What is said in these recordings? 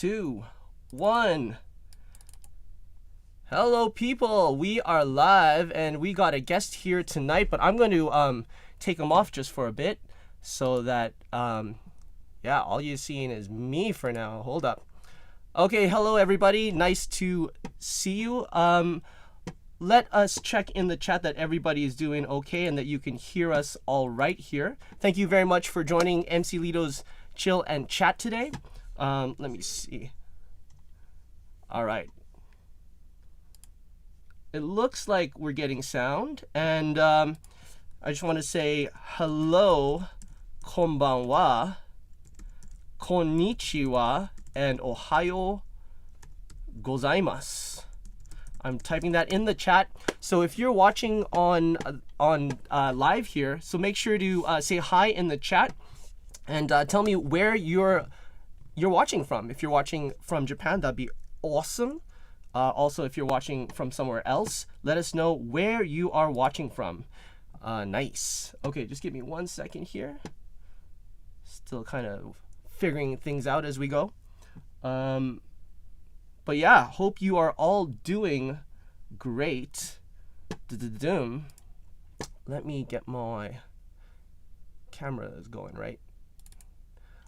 2, 1. Hello, people. We are live, and we got a guest here tonight, but I'm going to take him off just for a bit so that, yeah, all you're seeing is me for now. Hold up. Okay, hello, everybody. Nice to see you. Let us check in the chat that everybody is doing okay and that you can hear us all right here. Thank you very much for joining EmceeLito's Chill and Chat today. Let me see. All right. It looks like we're getting sound, and I just want to say hello, konbanwa, konnichiwa, and ohayo gozaimasu. I'm typing that in the chat. So if you're watching on live here, so make sure to say hi in the chat and tell me where you're watching from. If you're watching from Japan, that'd be awesome. Also, if you're watching from somewhere else, let us know where you are watching from. Nice. Okay, just give me 1 second here. Still kind of figuring things out as we go. But yeah, hope you are all doing great. Let me get my camera that's going right.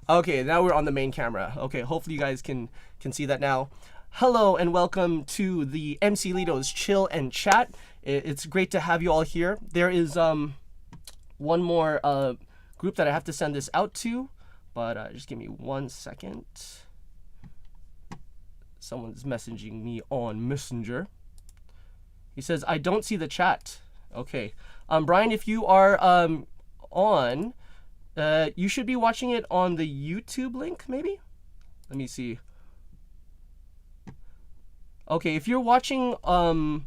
Okay, now we're on the main camera. Okay, hopefully you guys can see that now. Hello and welcome to the EmceeLito's Chill and Chat. It's great to have you all here. There is one more group that I have to send this out to, but just give me 1 second. Someone's messaging me on Messenger. He says, I don't see the chat. Okay. Brian, if you are on, you should be watching it on the YouTube link, maybe? Let me see. Okay, if you're watching on...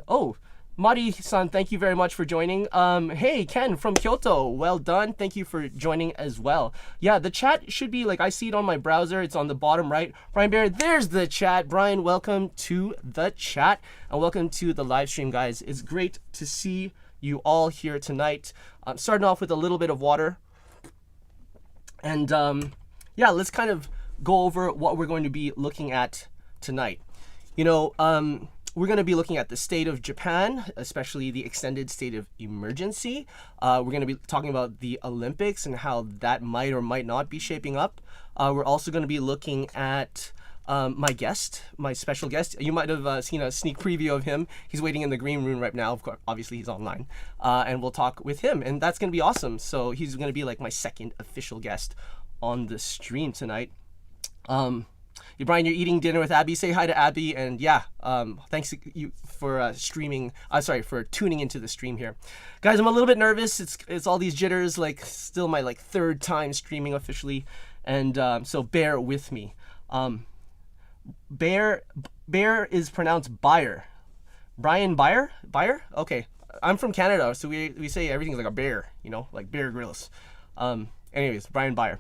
Oh, Mari-san, thank you very much for joining. Hey, Ken from Kyoto. Well done. Thank you for joining as well. Yeah, the chat should be like, I see it on my browser. It's on the bottom right. Brian Bear, there's the chat. Brian, welcome to the chat. And welcome to the live stream, guys. It's great to see you all here tonight. I'm starting off with a little bit of water. And yeah, let's kind of go over what we're going to be looking at tonight. You know, we're going to be looking at the state of Japan, especially the extended state of emergency. We're going to be talking about the Olympics and how that might or might not be shaping up. We're also going to be looking at my special guest. You might have seen a sneak preview of him. He's waiting in the green room right now. Of course, obviously he's online. And we'll talk with him, and that's going to be awesome. So he's going to be like my second official guest on the stream tonight. Brian, you're eating dinner with Abby. Say hi to Abby, and yeah, thanks you for streaming. Sorry, for tuning into the stream here, guys. I'm a little bit nervous. It's all these jitters. Like, still my third time streaming officially, and so bear with me. Bear is pronounced Beyer. Brian Beyer? Okay, I'm from Canada, so we say everything's like a bear, you know, like Bear Grylls. Anyways, Brian Beyer.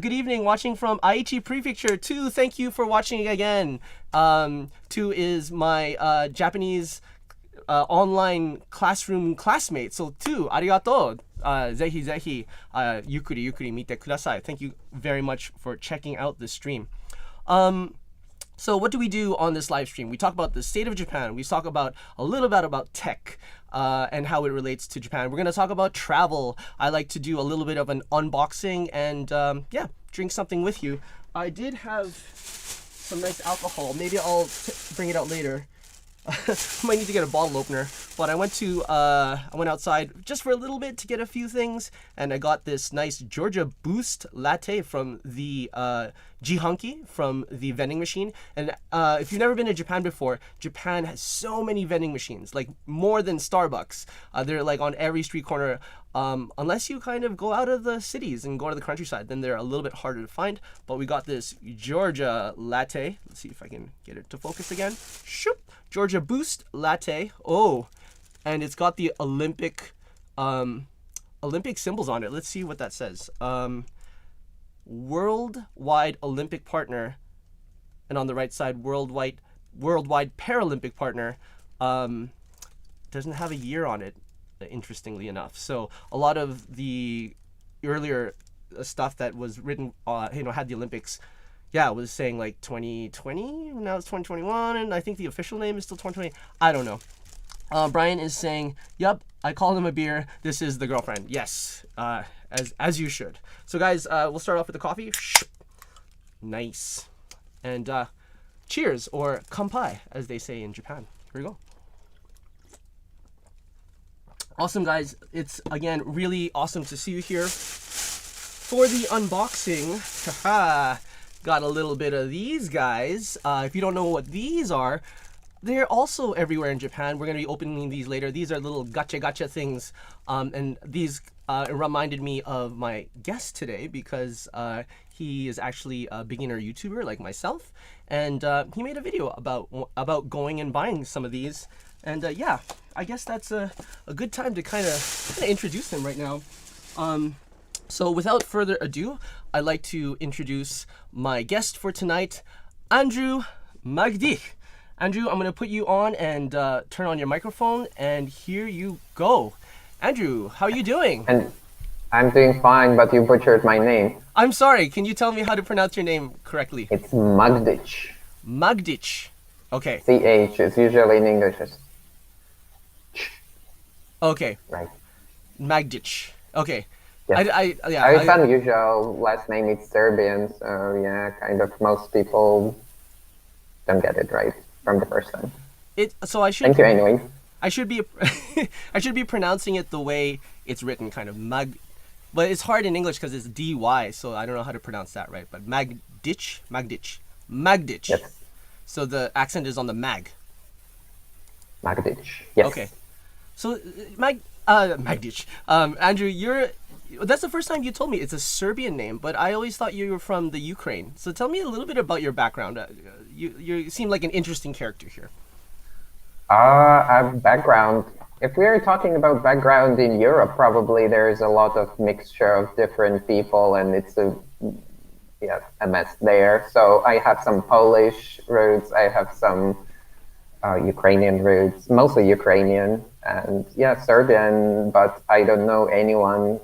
Good evening, watching from Aichi Prefecture. 2, thank you for watching again. 2 is my Japanese online classroom classmate. So 2, arigato. Zehi zehi, yukuri yukuri mite kudasai. Thank you very much for checking out the stream. So what do we do on this live stream? We talk about the state of Japan. We talk about a little bit about tech and how it relates to Japan. We're going to talk about travel. I like to do a little bit of an unboxing and, yeah, drink something with you. I did have some nice alcohol. Maybe I'll bring it out later. Might need to get a bottle opener, but I went outside just for a little bit to get a few things, and I got this nice Georgia Boost latte from the Jihanki, from the vending machine. And if you've never been to Japan before, Japan has so many vending machines, like more than Starbucks. They're like on every street corner. Unless you kind of go out of the cities and go to the countryside, then they're a little bit harder to find. But we got this Georgia latte. Let's see if I can get it to focus again. Shoop! Georgia Boost latte. Oh, and it's got the Olympic symbols on it. Let's see what that says. Worldwide Olympic partner, and on the right side, worldwide Paralympic partner. Doesn't have a year on it, interestingly enough. So a lot of the earlier stuff that was written, had the Olympics yeah, it was saying like 2020. Now it's 2021, and I think the official name is still 2020. I don't know. Brian is saying, "Yep, I called him a beer. This is the girlfriend." Yes, as you should. So guys, we'll start off with the coffee. Nice, and cheers, or kanpai, as they say in Japan. Here we go. Awesome, guys. It's, again, really awesome to see you here for the unboxing. Haha. Got a little bit of these guys. If you don't know what these are, they're also everywhere in Japan. We're going to be opening these later. These are little Gatcha Gatcha things. And these reminded me of my guest today because he is actually a beginner YouTuber like myself. And he made a video about going and buying some of these. And yeah, I guess that's a good time to kind of introduce him right now. So without further ado, I'd like to introduce my guest for tonight, Andrew Magdych. Andrew, I'm going to put you on and turn on your microphone, and here you go. Andrew, how are you doing? And I'm doing fine, but you butchered my name. I'm sorry, can you tell me how to pronounce your name correctly? It's Magdych. Magdych. Okay. CH is usually in English. Okay. Right. Magdych. Okay. Yes. It's unusual. Last name is Serbian, so yeah, kind of most people don't get it right from the first time. Thank you anyway. I should be I should be pronouncing it the way it's written, kind of but it's hard in English because it's dy, so I don't know how to pronounce that right. But Magdych. Yes. So the accent is on the mag. Magdych. Yes. Okay. So Magdych. Andrew, that's the first time you told me it's a Serbian name, but I always thought you were from the Ukraine. So tell me a little bit about your background. You seem like an interesting character here. Background. If we're talking about background in Europe, probably there's a lot of mixture of different people, and it's a mess there. So I have some Polish roots. I have some Ukrainian roots, mostly Ukrainian, and Serbian, but I don't know anyone.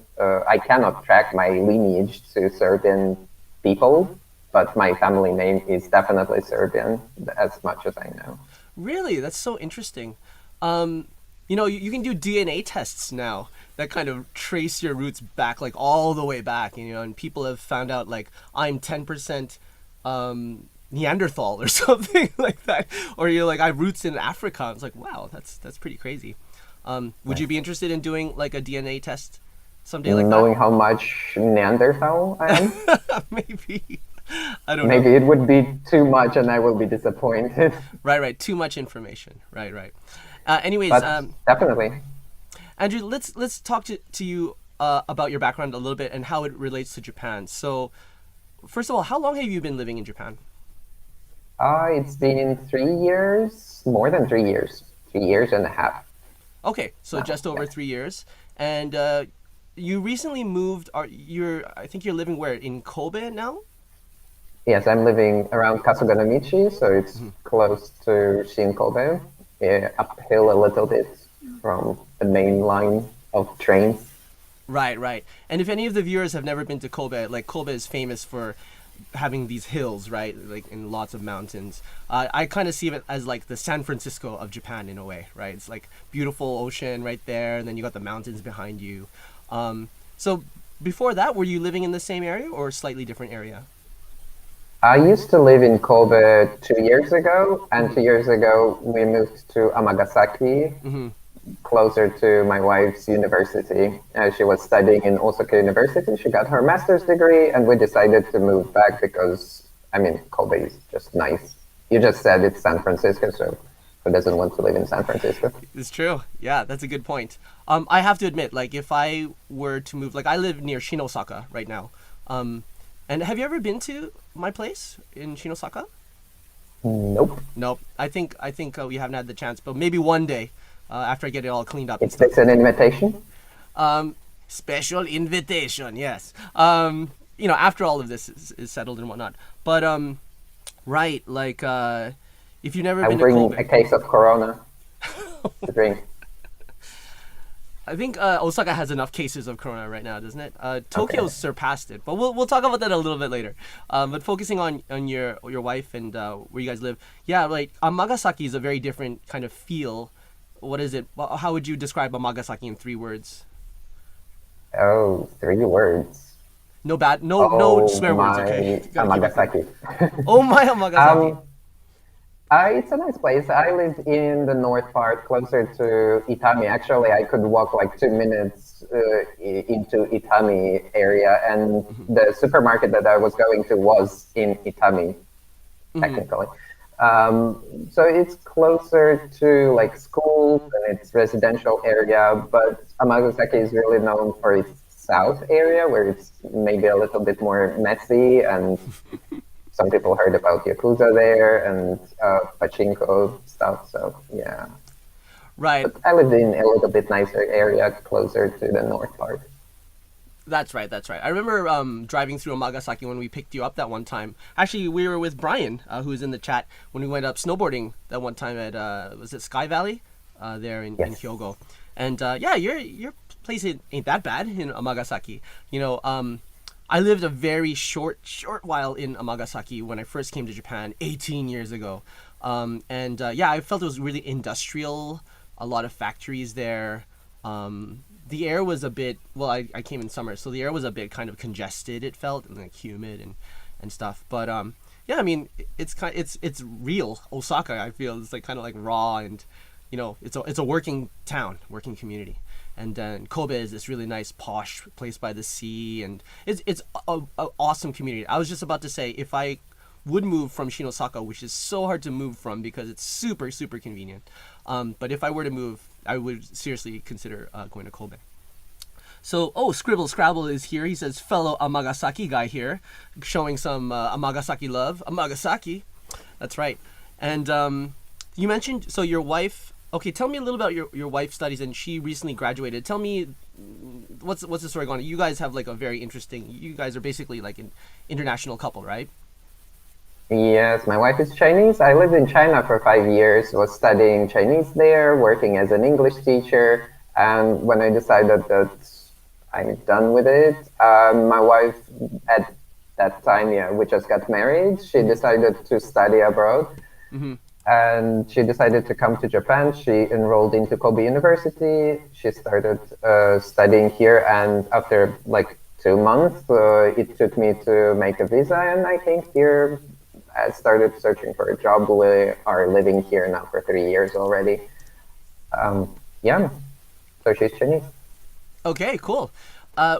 I cannot track my lineage to Serbian people, but my family name is definitely Serbian, as much as I know. Really? That's so interesting. You can do DNA tests now that kind of trace your roots back, like all the way back, and people have found out like I'm 10% Neanderthal or something like that, or you're like I have roots in Africa. It's like, wow, that's pretty crazy. Would you be interested in doing like a DNA test someday, like knowing how much Neanderthal I am? Maybe. I don't know. Maybe it would be too much, and I will be disappointed. Right. Too much information. Right. Anyways, definitely. Andrew, let's talk to you about your background a little bit and how it relates to Japan. So, first of all, how long have you been living in Japan? It's been 3 years, more than 3 years, 3 years and a half. Okay, so just over 3 years, and you recently moved. I think you're living where, in Kobe now? Yes, I'm living around Kasuganamichi, so it's close to Shin-Kobe, uphill a little bit from the main line of trains. Right. And if any of the viewers have never been to Kobe, like Kobe is famous for having these hills, right? Like in lots of mountains. I kind of see it as like the San Francisco of Japan in a way, right? It's like beautiful ocean right there, and then you got the mountains behind you. So before that, were you living in the same area or a slightly different area? I used to live in Kobe 2 years ago, and 2 years ago we moved to Amagasaki, closer to my wife's university. She was studying in Osaka University. She got her master's degree, and we decided to move back because, Kobe is just nice. You just said it's San Francisco, so who doesn't want to live in San Francisco? It's true. Yeah, that's a good point. I have to admit, like, if I were to move, like, I live near Shinosaka right now. And have you ever been to my place in Shinosaka? Nope. I think we haven't had the chance, but maybe one day after I get it all cleaned up. Is this an invitation? Special invitation, yes. After all of this is settled and whatnot. But right, like if you've never been to Kobe, I'll bring a case of Corona to drink. I think Osaka has enough cases of corona right now, doesn't it? Tokyo Okay. surpassed it, but we'll talk about that a little bit later. But focusing on your wife and where you guys live, yeah, like Amagasaki is a very different kind of feel. What is it? How would you describe Amagasaki in 3 words? Oh, 3 words. No bad, no Oh swear words. Okay, my, gotta keep it clean. Amagasaki. Oh my Amagasaki. um, it's a nice place. I live in the north part, closer to Itami. Actually, I could walk like 2 minutes into Itami area, and the supermarket that I was going to was in Itami, technically. So it's closer to like schools and its residential area, but Amagasaki is really known for its south area, where it's maybe a little bit more messy, and some people heard about Yakuza there and pachinko stuff. So yeah, Right. but I lived in a little bit nicer area, closer to the north part. That's right. That's right. I remember driving through Amagasaki when we picked you up that one time. Actually, we were with Brian, who's in the chat, when we went up snowboarding that one time at was it Sky Valley, there in Yes. Hyogo, and yeah, your place ain't that bad in Amagasaki. I lived a very short while in Amagasaki when I first came to Japan 18 years ago, and yeah, I felt it was really industrial. A lot of factories there. The air was a bit well. I came in summer, so the air was a bit kind of congested. It felt and like humid and stuff. But yeah, I mean, it's real Osaka. I feel it's like kind of like raw, and it's a working town, working community. And then Kobe is this really nice posh place by the sea, and it's a awesome community. I was just about to say, if I would move from Shinosaka, which is so hard to move from because it's super super convenient, but if I were to move, I would seriously consider going to Kobe. So, Scribble Scrabble is here. He says, fellow Amagasaki guy here, showing some Amagasaki love. Amagasaki, that's right. And you mentioned, so your wife, okay, tell me a little about your wife's studies, and she recently graduated. Tell me, what's the story going on? You guys have like a very interesting, you guys are basically like an international couple, right? Yes, my wife is Chinese. I lived in China for 5 years, was studying Chinese there, working as an English teacher. And when I decided that I'm done with it, my wife at that time, yeah, we just got married. She decided to study abroad. And she decided to come to Japan. She enrolled into Kobe University. She started studying here, and after like 2 months, it took me to make a visa, and I came here. I started searching for a job. We are living here now for 3 years already. Yeah, so she's Chinese. Okay, cool.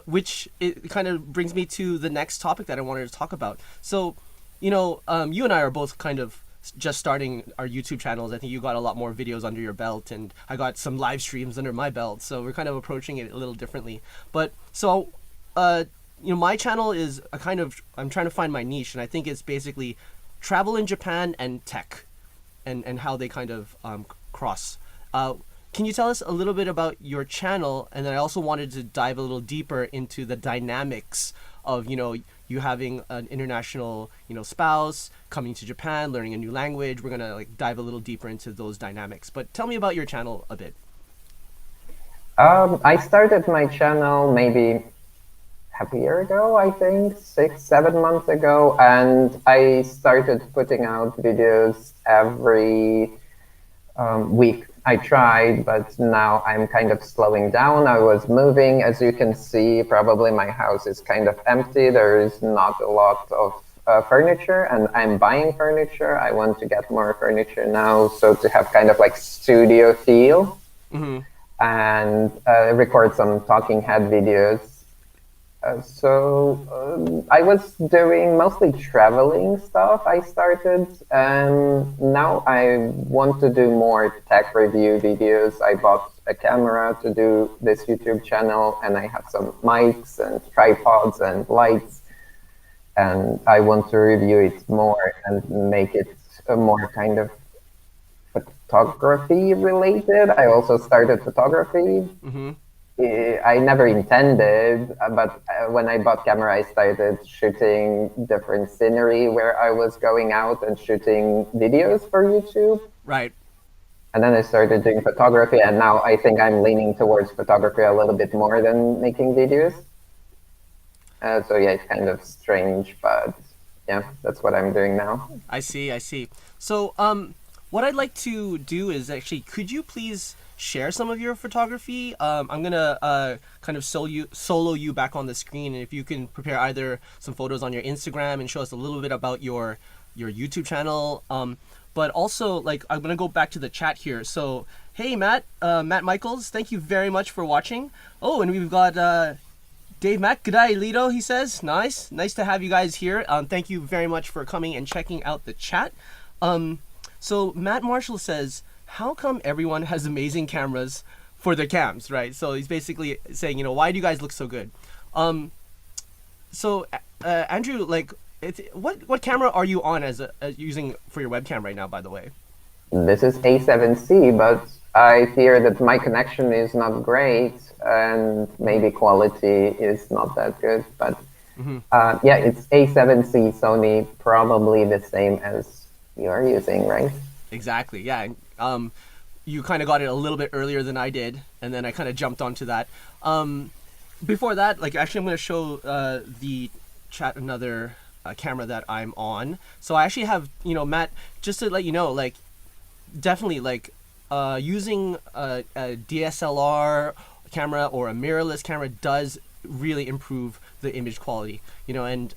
Which it kind of brings me to the next topic that I wanted to talk about. So, you and I are both kind of just starting our YouTube channels. I think you got a lot more videos under your belt, and I got some live streams under my belt. So we're kind of approaching it a little differently. But so, my channel is I'm trying to find my niche, and I think it's basically travel in Japan and tech, and how they kind of cross. Can you tell us a little bit about your channel? And then I also wanted to dive a little deeper into the dynamics of, you having an international, spouse, coming to Japan, learning a new language. We're going to like dive a little deeper into those dynamics. But tell me about your channel a bit. I started my channel maybe half a year ago, I think, 6, 7 months ago, and I started putting out videos every week. I tried, but now I'm kind of slowing down. I was moving. As you can see, probably my house is kind of empty. There is not a lot of furniture, and I'm buying furniture. I want to get more furniture now, so to have kind of like studio feel, and record some talking head videos. So I was doing mostly traveling stuff. I started, and now I want to do more tech review videos. I bought a camera to do this YouTube channel, and I have some mics and tripods and lights, and I want to review it more and make it a more kind of photography related. I also started photography. I never intended, but when I bought camera, I started shooting different scenery where I was going out and shooting videos for YouTube. Right. And then I started doing photography, and now I think I'm leaning towards photography a little bit more than making videos. So yeah, it's kind of strange, but yeah, that's what I'm doing now. I see, I see. So, what I'd like to do is actually, could you please share some of your photography? I'm gonna kind of solo you back on the screen, and if you can prepare either some photos on your Instagram and show us a little bit about your YouTube channel. But also, like, I'm gonna go back to the chat here. So, hey, Matt, Matt Michaels, thank you very much for watching. Oh, and we've got Dave Mack, g'day Lito, he says. Nice to have you guys here. Thank you very much for coming and checking out the chat. So Matt Marshall says, how come everyone has amazing cameras for their cams, right? So he's basically saying, you know, why do you guys look so good? So Andrew, like, what camera are you on as using for your webcam right now, by the way? This is A7C, but I fear that my connection is not great and maybe quality is not that good. But yeah, it's A7C Sony, probably the same as you are using, right? Exactly, yeah. You kind of got it a little bit earlier than I did, and then I kind of jumped onto that. Before that, like, actually I'm going to show the chat another camera that I'm on. So I actually have, you know, Matt, just to let you know, like, definitely, like, using a DSLR camera or a mirrorless camera does really improve the image quality, you know, and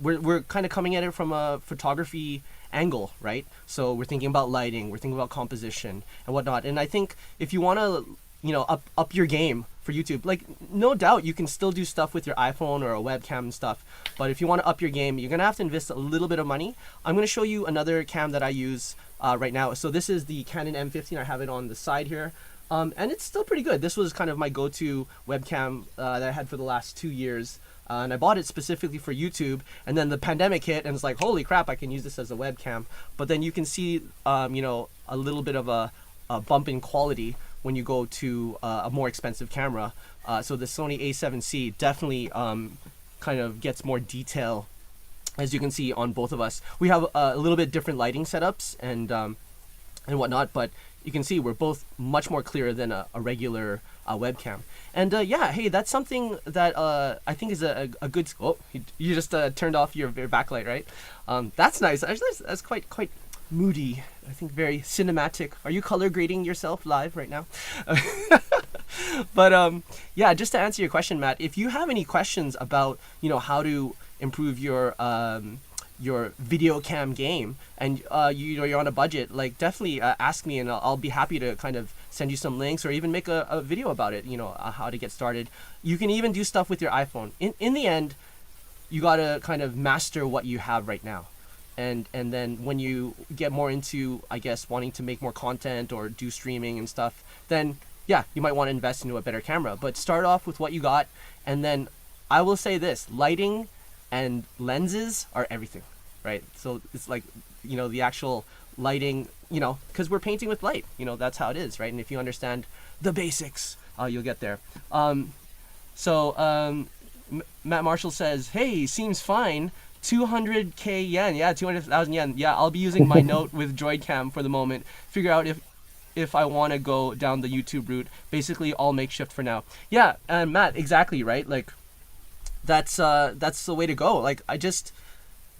we're kind of coming at it from a photography angle, right? So we're thinking about lighting, we're thinking about composition and whatnot. And I think if you want to, you know, up your game for YouTube, like, no doubt you can still do stuff with your iPhone or a webcam and stuff, but if you want to up your game, you're gonna have to invest a little bit of money. I'm gonna show you another cam that I use right now. So this is the Canon M15. I have it on the side here, and it's still pretty good. This was kind of my go-to webcam that I had for the last 2 years, and I bought it specifically for YouTube. And then the pandemic hit, and it's like, holy crap, I can use this as a webcam. But then you can see, you know, a little bit of a bump in quality when you go to a more expensive camera. So the Sony A7C definitely kind of gets more detail, as you can see on both of us. We have a little bit different lighting setups and whatnot, but you can see we're both much more clear than a regular webcam. And yeah, hey, that's something that I think is a good. Oh, you just turned off your backlight, right? That's nice. Actually, that's quite moody. I think very cinematic. Are you color grading yourself live right now? But yeah, just to answer your question, Matt, if you have any questions about, you know, how to improve your video cam game, and you know, you're on a budget, like, definitely ask me, and I'll be happy to kind of send you some links or even make a video about it, you know, how to get started. You can even do stuff with your iPhone. In the end, you got to kind of master what you have right now. And then when you get more into, I guess, wanting to make more content or do streaming and stuff, then yeah, you might want to invest into a better camera. But start off with what you got, and then I will say this: lighting and lenses are everything, right? So it's like, you know, the actual lighting, you know, because we're painting with light, you know, that's how it is, right? And if you understand the basics, you'll get there. Matt Marshall says, hey, seems fine. 200k yen, yeah, 200,000 yen. Yeah, I'll be using my Note with Droidcam for the moment. Figure out if I want to go down the YouTube route. Basically, all makeshift for now. Yeah, and Matt, exactly, right? Like, that's the way to go. Like, that's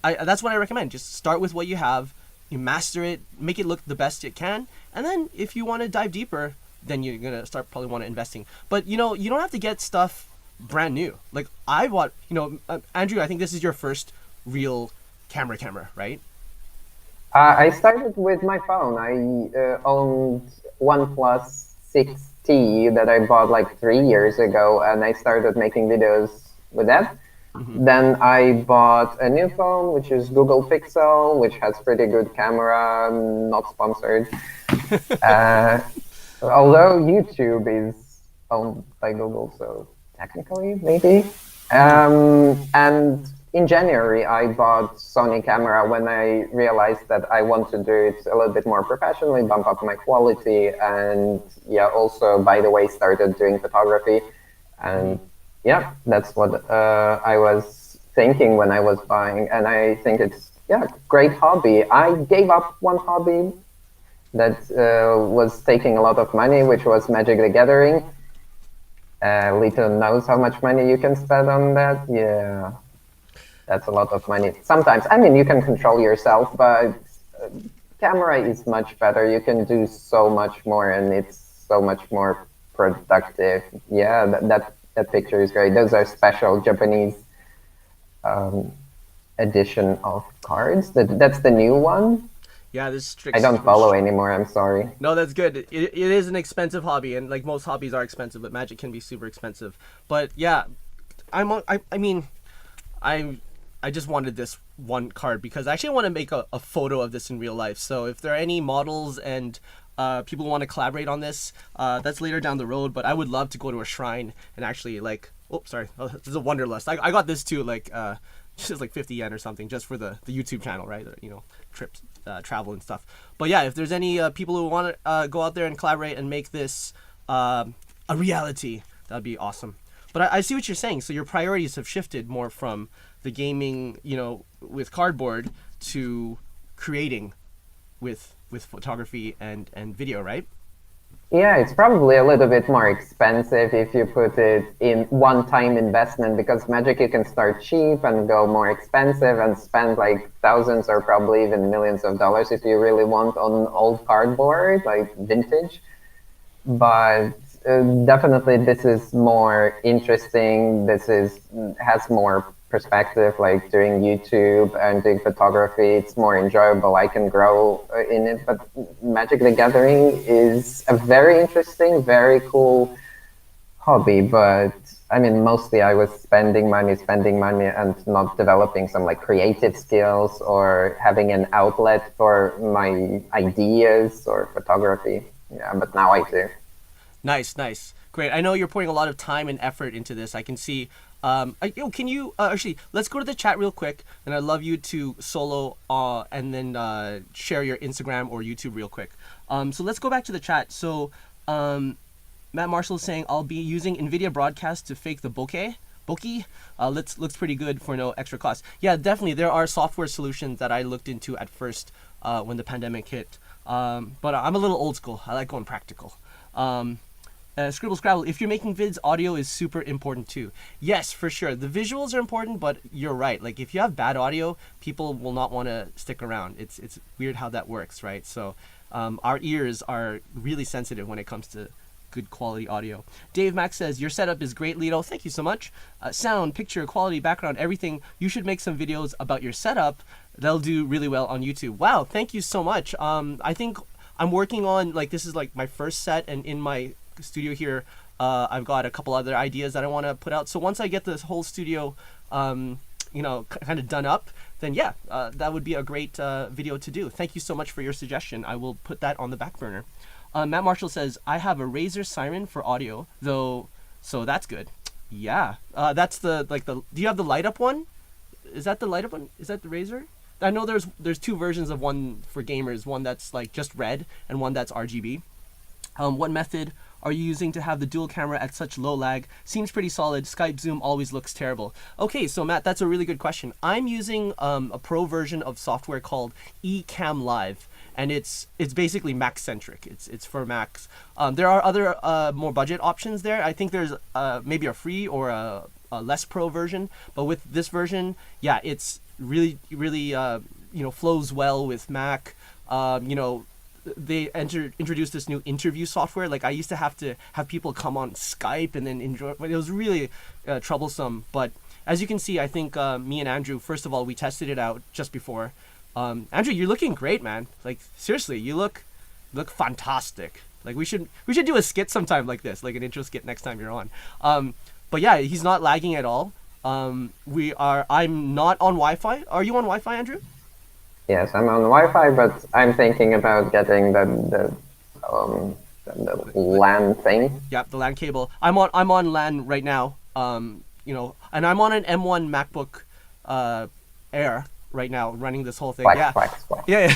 what I recommend. Just start with what you have, you master it, make it look the best it can, and then if you want to dive deeper, then you're gonna probably want to investing. But you know, you don't have to get stuff brand new. Like, I want, you know, Andrew, I think this is your first real camera, right? I started with my phone. I owned OnePlus 6T that I bought like 3 years ago, and I started making videos with that. Then I bought a new phone, which is Google Pixel, which has pretty good camera, not sponsored. Although YouTube is owned by Google, so technically, maybe. And in January, I bought Sony camera when I realized that I want to do it a little bit more professionally, bump up my quality, and yeah, also, by the way, started doing photography. And yeah, that's what I was thinking when I was buying, and I think it's, yeah, great hobby. I gave up one hobby that was taking a lot of money, which was Magic the Gathering. Lito knows how much money you can spend on that. Yeah, that's a lot of money. Sometimes, I mean, you can control yourself, but camera is much better. You can do so much more, and it's so much more productive. Yeah, that picture is great. Those are special Japanese edition of cards. That's the new one. Yeah, this strict. I don't follow anymore. I'm sorry. No, that's good. It is an expensive hobby, and like most hobbies are expensive, but Magic can be super expensive. But yeah, I mean, I just wanted this one card because I actually want to make a photo of this in real life. So if there are any models and people want to collaborate on this, that's later down the road. But I would love to go to a shrine and actually like, oh, sorry, this is a Wanderlust. I got this too, like just like 50 yen or something, just for the YouTube channel, right? You know, trips, travel and stuff. But yeah, if there's any people who want to go out there and collaborate and make this a reality, that'd be awesome. But I see what you're saying. So your priorities have shifted more from the gaming, you know, with cardboard to creating with photography and video, right? Yeah, it's probably a little bit more expensive if you put it in one-time investment, because Magic you can start cheap and go more expensive and spend like thousands or probably even millions of dollars if you really want on old cardboard, like vintage. But definitely this is more interesting. This has more perspective, like doing YouTube and doing photography. It's more enjoyable. I can grow in it. But Magic the Gathering is a very interesting, very cool hobby. But I mean, mostly I was spending money and not developing some like creative skills or having an outlet for my ideas or photography. Yeah, but now I do. Nice. Great. I know you're putting a lot of time and effort into this. I can see. Can you actually, let's go to the chat real quick, and I'd love you to solo and then share your Instagram or YouTube real quick. So let's go back to the chat. So Matt Marshall is saying, I'll be using NVIDIA Broadcast to fake the bokeh. Looks pretty good for no extra cost. Yeah, definitely. There are software solutions that I looked into at first when the pandemic hit. But I'm a little old school. I like going practical. Scribble Scrabble, if you're making vids, audio is super important too. Yes, for sure. The visuals are important, but you're right. Like if you have bad audio, people will not want to stick around. It's weird how that works, right? So our ears are really sensitive when it comes to good quality audio. Dave Max says, your setup is great, Lito. Thank you so much. Sound, picture, quality, background, everything. You should make some videos about your setup. They'll do really well on YouTube. Wow, thank you so much. I think I'm working on, like, this is like my first set, and in my studio here I've got a couple other ideas that I want to put out. So once I get this whole studio kind of done up, then yeah, that would be a great video to do. Thank you so much for your suggestion. I will put that on the back burner. Matt Marshall says, I have a Razer Siren for audio though, so that's good. Yeah, that's the do you have the light up one? Is that the light up one? Is that the Razer? I know there's two versions of one for gamers, one that's like just red and one that's RGB. What method are you using to have the dual camera at such low lag? Seems pretty solid. Skype Zoom always looks terrible. Okay, so Matt, that's a really good question. I'm using a pro version of software called eCam Live, and it's basically Mac centric. It's for Macs. There are other more budget options there. I think there's maybe a free or a less pro version, but with this version, yeah, it's really flows well with Mac. They introduced this new interview software. Like I used to have people come on Skype and then enjoy. It was really troublesome. But as you can see, I think me and Andrew, first of all, we tested it out just before. Andrew, you're looking great, man. Like seriously, you look fantastic. Like we should do a skit sometime like this, like an intro skit next time you're on. But yeah, he's not lagging at all. I'm not on Wi-Fi. Are you on Wi-Fi, Andrew? Yes, I'm on Wi-Fi, but I'm thinking about getting the LAN thing. Yeah, the LAN cable. I'm on LAN right now. And I'm on an M1 MacBook Air right now, running this whole thing. Quack. Yeah.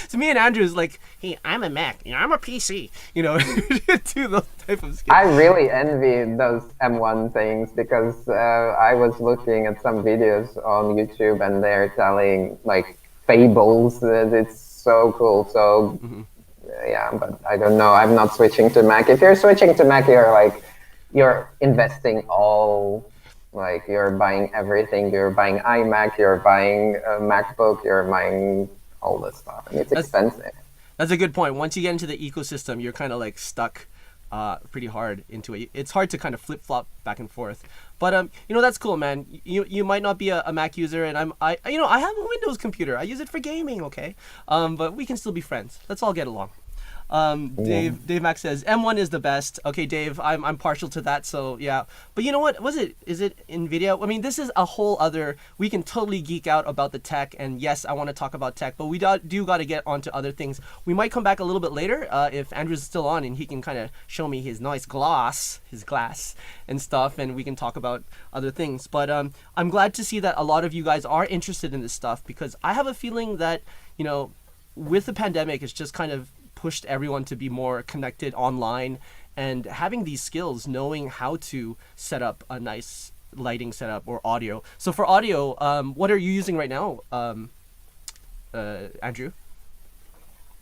So me and Andrew is like, hey, I'm a Mac, I'm a PC. Do those type of skills. I really envy those M1 things because I was looking at some videos on YouTube and they're telling like fables that it's so cool. So yeah, but I don't know. I'm not switching to Mac. If you're switching to Mac, you're investing all, like you're buying everything. You're buying iMac, you're buying a MacBook, you're buying all this stuff, and it's expensive. That's a good point. Once you get into the ecosystem, you're kind of like stuck pretty hard into it. It's hard to kind of flip flop back and forth. But that's cool, man. You might not be a Mac user, and I have a Windows computer. I use it for gaming, okay? But we can still be friends. Let's all get along. Dave Max says M1 is the best. Okay, Dave, I'm partial to that. So yeah, but you know what? Is it NVIDIA? I mean, this is a whole other. We can totally geek out about the tech, and yes, I want to talk about tech, but we do got to get onto other things. We might come back a little bit later if Andrew's still on, and he can kind of show me his nice glass and stuff, and we can talk about other things. But I'm glad to see that a lot of you guys are interested in this stuff, because I have a feeling that with the pandemic, it's just kind of pushed everyone to be more connected online, and having these skills, knowing how to set up a nice lighting setup or audio. So for audio, what are you using right now, Andrew?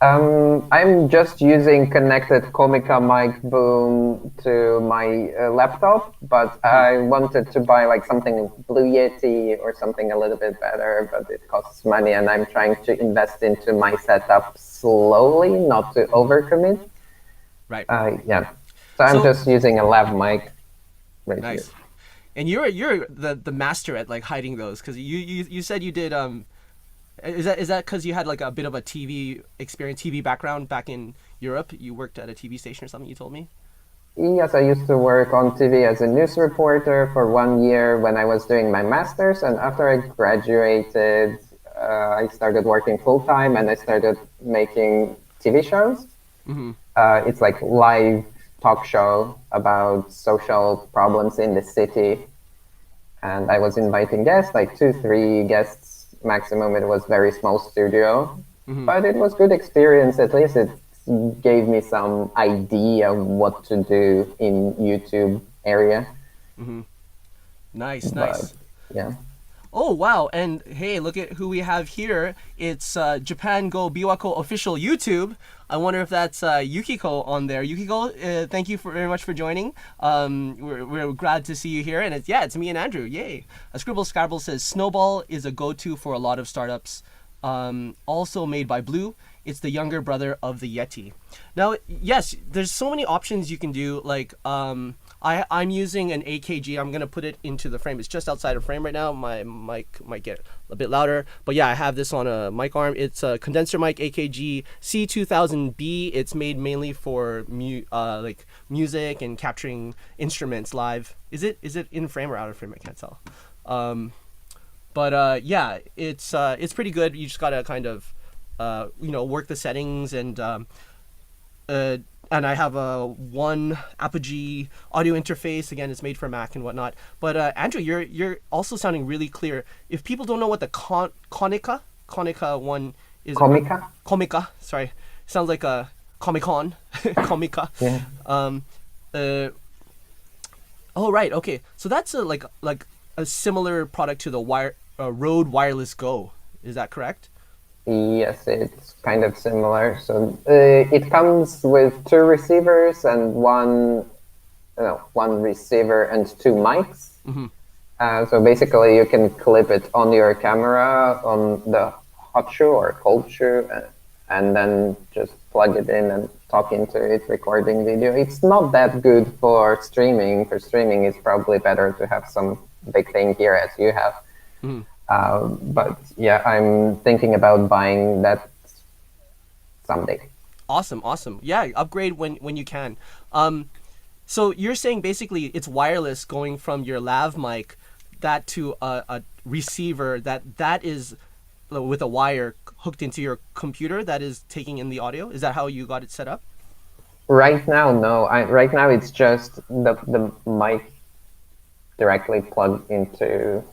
I'm just using connected Comica mic boom to my laptop, but I wanted to buy like something Blue Yeti or something a little bit better, but it costs money, and I'm trying to invest into my setup slowly, not to overcommit. Right. Yeah. So I'm just using a lav mic. Right. Nice. Here. And you're the master at like hiding those, because you said you did Is that because you had like a bit of a TV experience, TV background back in Europe? You worked at a TV station or something, you told me? Yes, I used to work on TV as a news reporter for 1 year when I was doing my master's. And after I graduated, I started working full-time, and I started making TV shows. Mm-hmm. It's like live talk show about social problems in the city. And I was inviting guests, like 2-3 guests maximum. It was very small studio, but it was good experience. At least it gave me some idea of what to do in YouTube area. Nice. Yeah. Oh wow! And hey, look at who we have here. It's Japan Go Biwako official YouTube. I wonder if that's Yukiko on there. Yukiko, thank you very much for joining. We're glad to see you here, and it's me and Andrew. Yay! A Scribble Scrabble says Snowball is a go-to for a lot of startups. Also made by Blue. It's the younger brother of the Yeti. Now, yes, there's so many options you can do. Like I'm using an AKG. I'm gonna put it into the frame. It's just outside of frame right now. My mic might get a bit louder, but yeah, I have this on a mic arm. It's a condenser mic AKG C2000B. It's made mainly for like music and capturing instruments live. Is it in frame or out of frame? I can't tell. But yeah, it's pretty good. You just gotta kind of work the settings, and I have a one Apogee audio interface. Again, it's made for Mac and whatnot. But Andrew, you're also sounding really clear. If people don't know what the Konica one is, Comica, sorry, sounds like a Comic-Con, Comica. Yeah. Oh right, okay. So that's like a similar product to the Rode Wireless Go. Is that correct? Yes, it's kind of similar. So it comes with 2 receivers and one receiver and 2 mics. So basically, you can clip it on your camera on the hot shoe or cold shoe, and then just plug it in and talk into it, recording video. It's not that good for streaming. For streaming, it's probably better to have some big thing here as you have. But yeah, I'm thinking about buying that someday. Awesome. Yeah, upgrade when you can. So you're saying basically it's wireless going from your lav mic that to a receiver that is with a wire hooked into your computer that is taking in the audio. Is that how you got it set up? Right now, no. Right now it's just the mic directly plugged into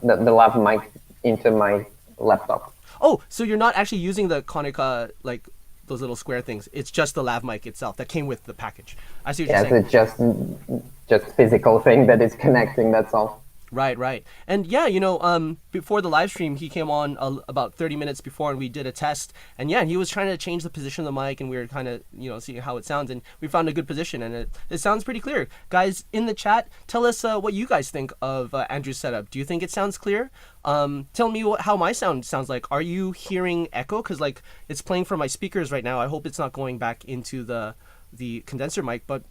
the lav mic into my laptop. Oh, so you're not actually using the Konica, like those little square things. It's just the lav mic itself that came with the package. I see what you're saying. It's just physical thing that is connecting, that's all. Right. And yeah, before the live stream, he came on about 30 minutes before and we did a test. And yeah, he was trying to change the position of the mic and we were kind of, seeing how it sounds. And we found a good position and it sounds pretty clear. Guys, in the chat, tell us what you guys think of Andrew's setup. Do you think it sounds clear? Tell me how my sound sounds like. Are you hearing echo? Because like it's playing from my speakers right now. I hope it's not going back into the condenser mic, but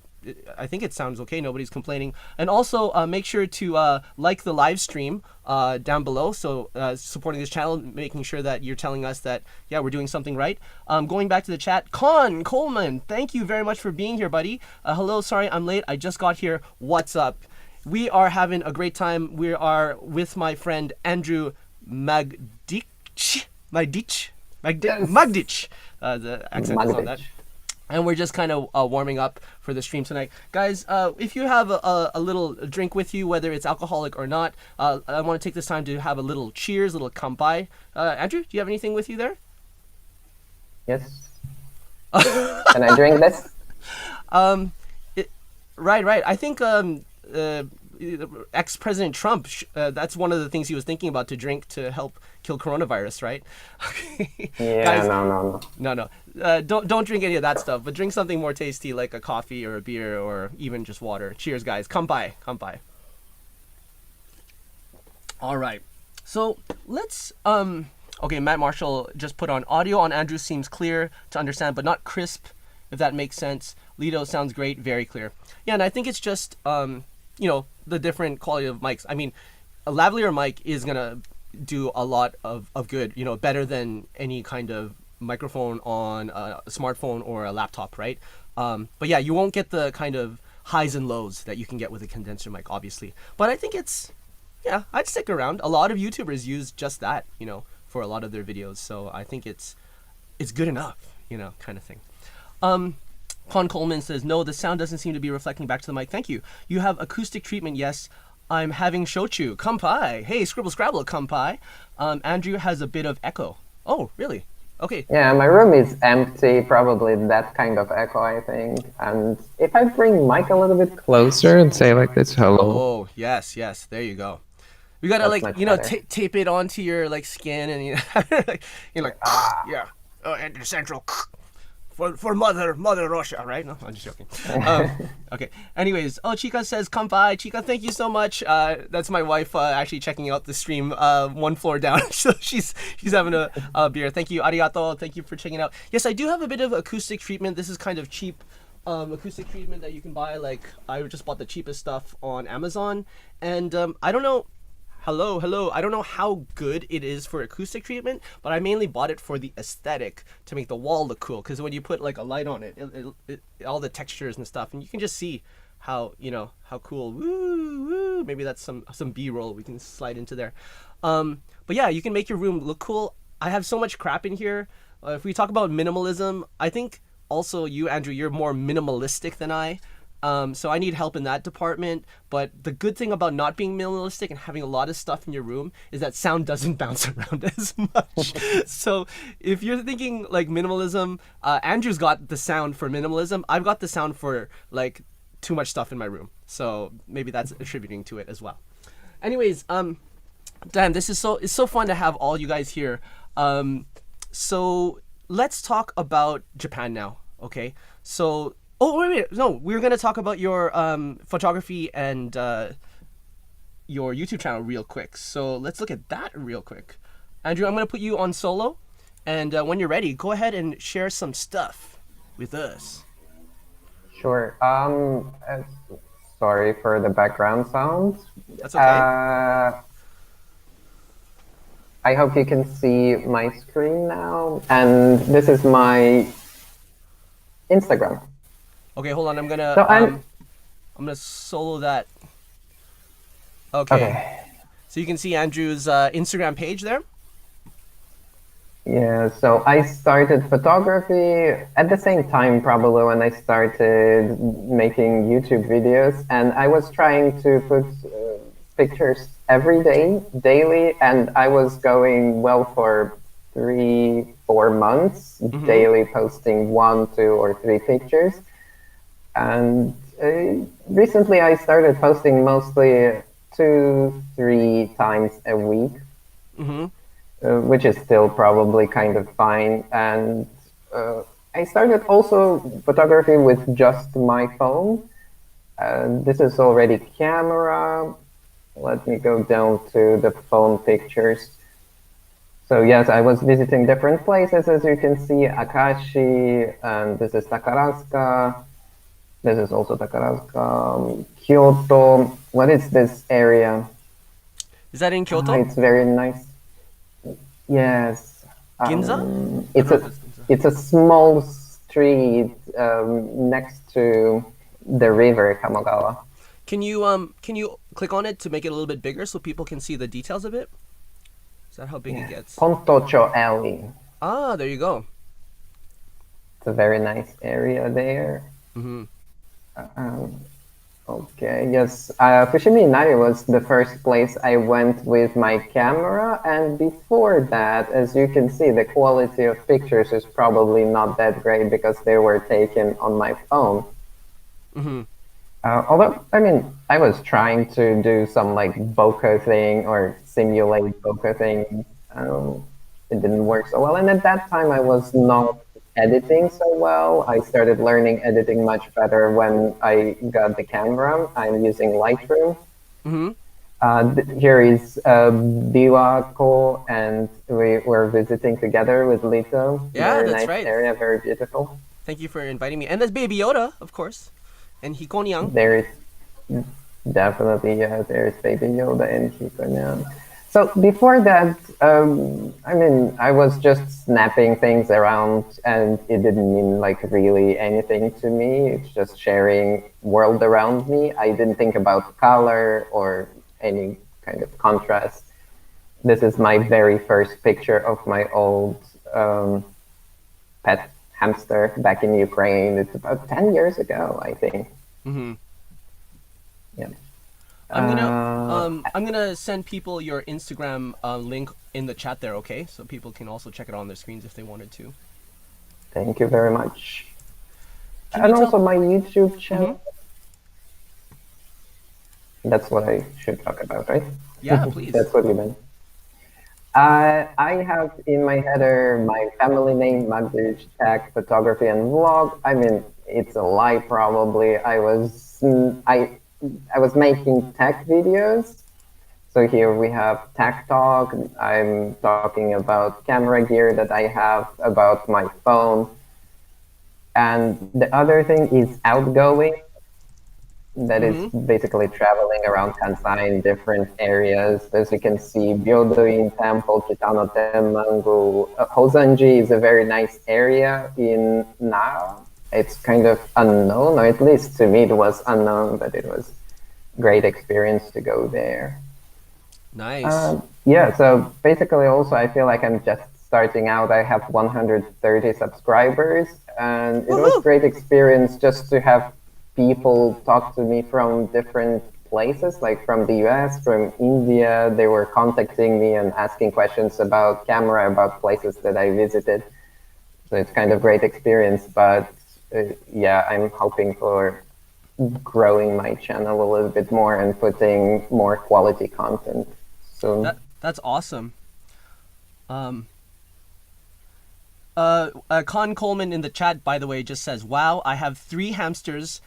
I think it sounds okay. Nobody's complaining. And also make sure to like the live stream down below. So supporting this channel, making sure that you're telling us that, yeah, we're doing something right. Going back to the chat, Con Coleman, thank you very much for being here, buddy. Hello, sorry I'm late. I just got here. What's up? We are having a great time. We are with my friend Andrew Magdych. The accent is on that. And we're just kind of warming up for the stream tonight. Guys, if you have a little drink with you, whether it's alcoholic or not, I want to take this time to have a little cheers, a little kampai. Andrew, do you have anything with you there? Yes. Can I drink this? Right. I think ex-President Trump, that's one of the things he was thinking about to drink to help kill coronavirus, right? Yeah, guys, no. Don't drink any of that stuff, but drink something more tasty like a coffee or a beer or even just water. Cheers, guys. Kampai. All right. So let's okay, Matt Marshall just put on audio on Andrew seems clear to understand, but not crisp, if that makes sense. Lito sounds great, very clear. Yeah, and I think it's just the different quality of mics. I mean, a lavalier mic is gonna do a lot of good, better than any kind of microphone on a smartphone or a laptop, right? But yeah, you won't get the kind of highs and lows that you can get with a condenser mic, obviously. But I think I'd stick around. A lot of YouTubers use just that, for a lot of their videos. So I think it's good enough, kind of thing. Con Coleman says, no, the sound doesn't seem to be reflecting back to the mic. Thank you. You have acoustic treatment, yes. I'm having shochu. Kampai. Hey, Scribble Scrabble, kampai. Andrew has a bit of echo. Oh, really? Okay. Yeah, my room is empty, probably that kind of echo, I think. And if I bring mic a little bit closer and say like this, hello. Oh, yes. There you go. You gotta tape it onto your skin and yeah. Enter Central. For mother Russia, right? No, I'm just joking. Okay. Anyways, Chica says, come by. Chica, thank you so much. That's my wife actually checking out the stream one floor down. So she's having a beer. Thank you, arigato. Thank you for checking out. Yes, I do have a bit of acoustic treatment. This is kind of cheap acoustic treatment that you can buy. I just bought the cheapest stuff on Amazon. And I don't know. Hello. I don't know how good it is for acoustic treatment, but I mainly bought it for the aesthetic to make the wall look cool. Because when you put a light on it, all the textures and stuff, and you can just see how cool. Woo. Maybe that's some B-roll we can slide into there. But yeah, you can make your room look cool. I have so much crap in here. If we talk about minimalism, I think also you, Andrew, you're more minimalistic than I. So I need help in that department. But the good thing about not being minimalistic and having a lot of stuff in your room is that sound doesn't bounce around as much. So if you're thinking minimalism, Andrew's got the sound for minimalism. I've got the sound for too much stuff in my room. So maybe that's attributing to it as well. Anyways, damn, it's so fun to have all you guys here. So let's talk about Japan now. Okay. So oh, wait. No, we're going to talk about your photography and your YouTube channel real quick. So let's look at that real quick. Andrew, I'm going to put you on solo. And when you're ready, go ahead and share some stuff with us. Sure. Sorry for the background sound. That's okay. I hope you can see my screen now. And this is my Instagram. Okay, hold on. I'm gonna solo that. Okay. So you can see Andrew's Instagram page there. Yeah. So I started photography at the same time, probably when I started making YouTube videos, and I was trying to put pictures every day, daily, and I was going well for 3-4 months, daily posting 1, 2, or 3 pictures. And recently I started posting mostly 2-3 times a week, Mm-hmm. which is still probably kind of fine. And I started also photography with just my phone. This is already camera. Let me go down to the phone pictures. So yes, I was visiting different places, as you can see, Akashi, and this is Takarazuka. This is also Takarazuka, Kyoto. What is this area? Is that in Ah, Kyoto? it's very nice. Yes, Ginza? I it's don't know if a it's Ginza. it's a small street next to the river Kamogawa. Can you click on it to make it a little bit bigger so people can see the details of it? Is that how big it Yeah, gets? Pontocho Alley. Ah, there you go. It's a very nice area there. Mm-hmm. Um, Okay, yes. Fushimi Inari was the first place I went with my camera, and before that, as you can see, the quality of pictures is probably not that great because they were taken on my phone. Mm-hmm. Although, I mean, I was trying to do some like bokeh thing or simulate bokeh thing. It didn't work so well, and at that time I was not editing so well. I started learning editing much better when I got the camera. I'm using Lightroom. Mm-hmm. Here is Biwako, and we were visiting together with Lito. Yeah, Very that's nice right. area, very beautiful. Thank you for inviting me. And that's Baby Yoda, of course. And Hikonyang. There is definitely, yeah, there's Baby Yoda and Hiko now. So before that, I mean, I was just snapping things around, and it didn't mean like really anything to me. It's just sharing world around me. I didn't think about color or any kind of contrast. This is my very first picture of my old pet hamster back in Ukraine. It's about 10 years ago, I think. Mm-hmm. Yeah. I'm gonna send people your Instagram link in the chat there, okay? So people can also check it on their screens if they wanted to. Thank you very much. Can you And tell? also my YouTube Mm-hmm. channel. That's what I should talk about, right? Yeah, please. That's what you meant. I have in my header my family name, Magdych, tag, photography, and vlog. I mean, it's a lie probably. I was making tech videos. So here we have tech talk. I'm talking about camera gear that I have, about my phone. And the other thing is outgoing. That is Mm-hmm. basically traveling around Kansai in different areas. As you can see, Byodoin Temple, Kitano Temmangu, Hozanji is a very nice area in Nara. It's kind of unknown, or at least to me it was unknown, but it was a great experience to go there. Nice. Yeah, so basically also I feel like I'm just starting out. I have 130 subscribers, and it was Woohoo! great experience just to have people talk to me from different places, like from the US, from India. They were contacting me and asking questions about camera, about places that I visited. So it's kind of great experience, but yeah, I'm hoping for growing my channel a little bit more and putting more quality content soon. That's awesome. Um, Con Coleman in the chat, by the way, just says, "Wow, I have 3 hamsters,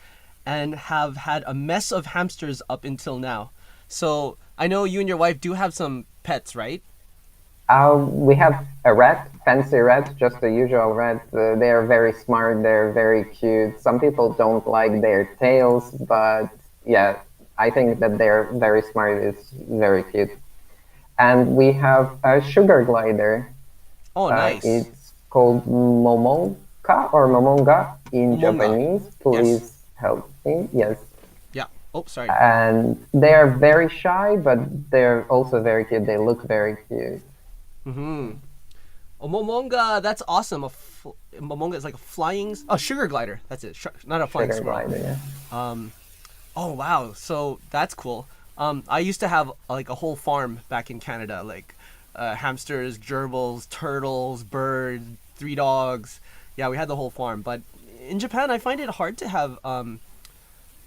and have had a mess of hamsters up until now." So I know you and your wife do have some pets, right? We have a rat, fancy rat, just the usual rat. They are very smart. They're very cute. Some people don't like their tails, but yeah, I think that they're very smart. It's very cute. And we have a sugar glider. Oh, nice. It's called Momonka or Momonga in Umonga. Japanese. Yes. Please help me. Yes. Yeah. Oh, sorry. And they are very shy, but they're also very cute. They look very cute. Mm-hmm. Oh, Momonga, that's awesome. Momonga is like a flying, a sugar glider. That's it. Not a flying Sugar squirrel. glider, yeah. Oh wow, so that's cool. I used to have like a whole farm back in Canada, like hamsters, gerbils, turtles, birds, 3 dogs. Yeah, we had the whole farm. But in Japan, I find it hard to have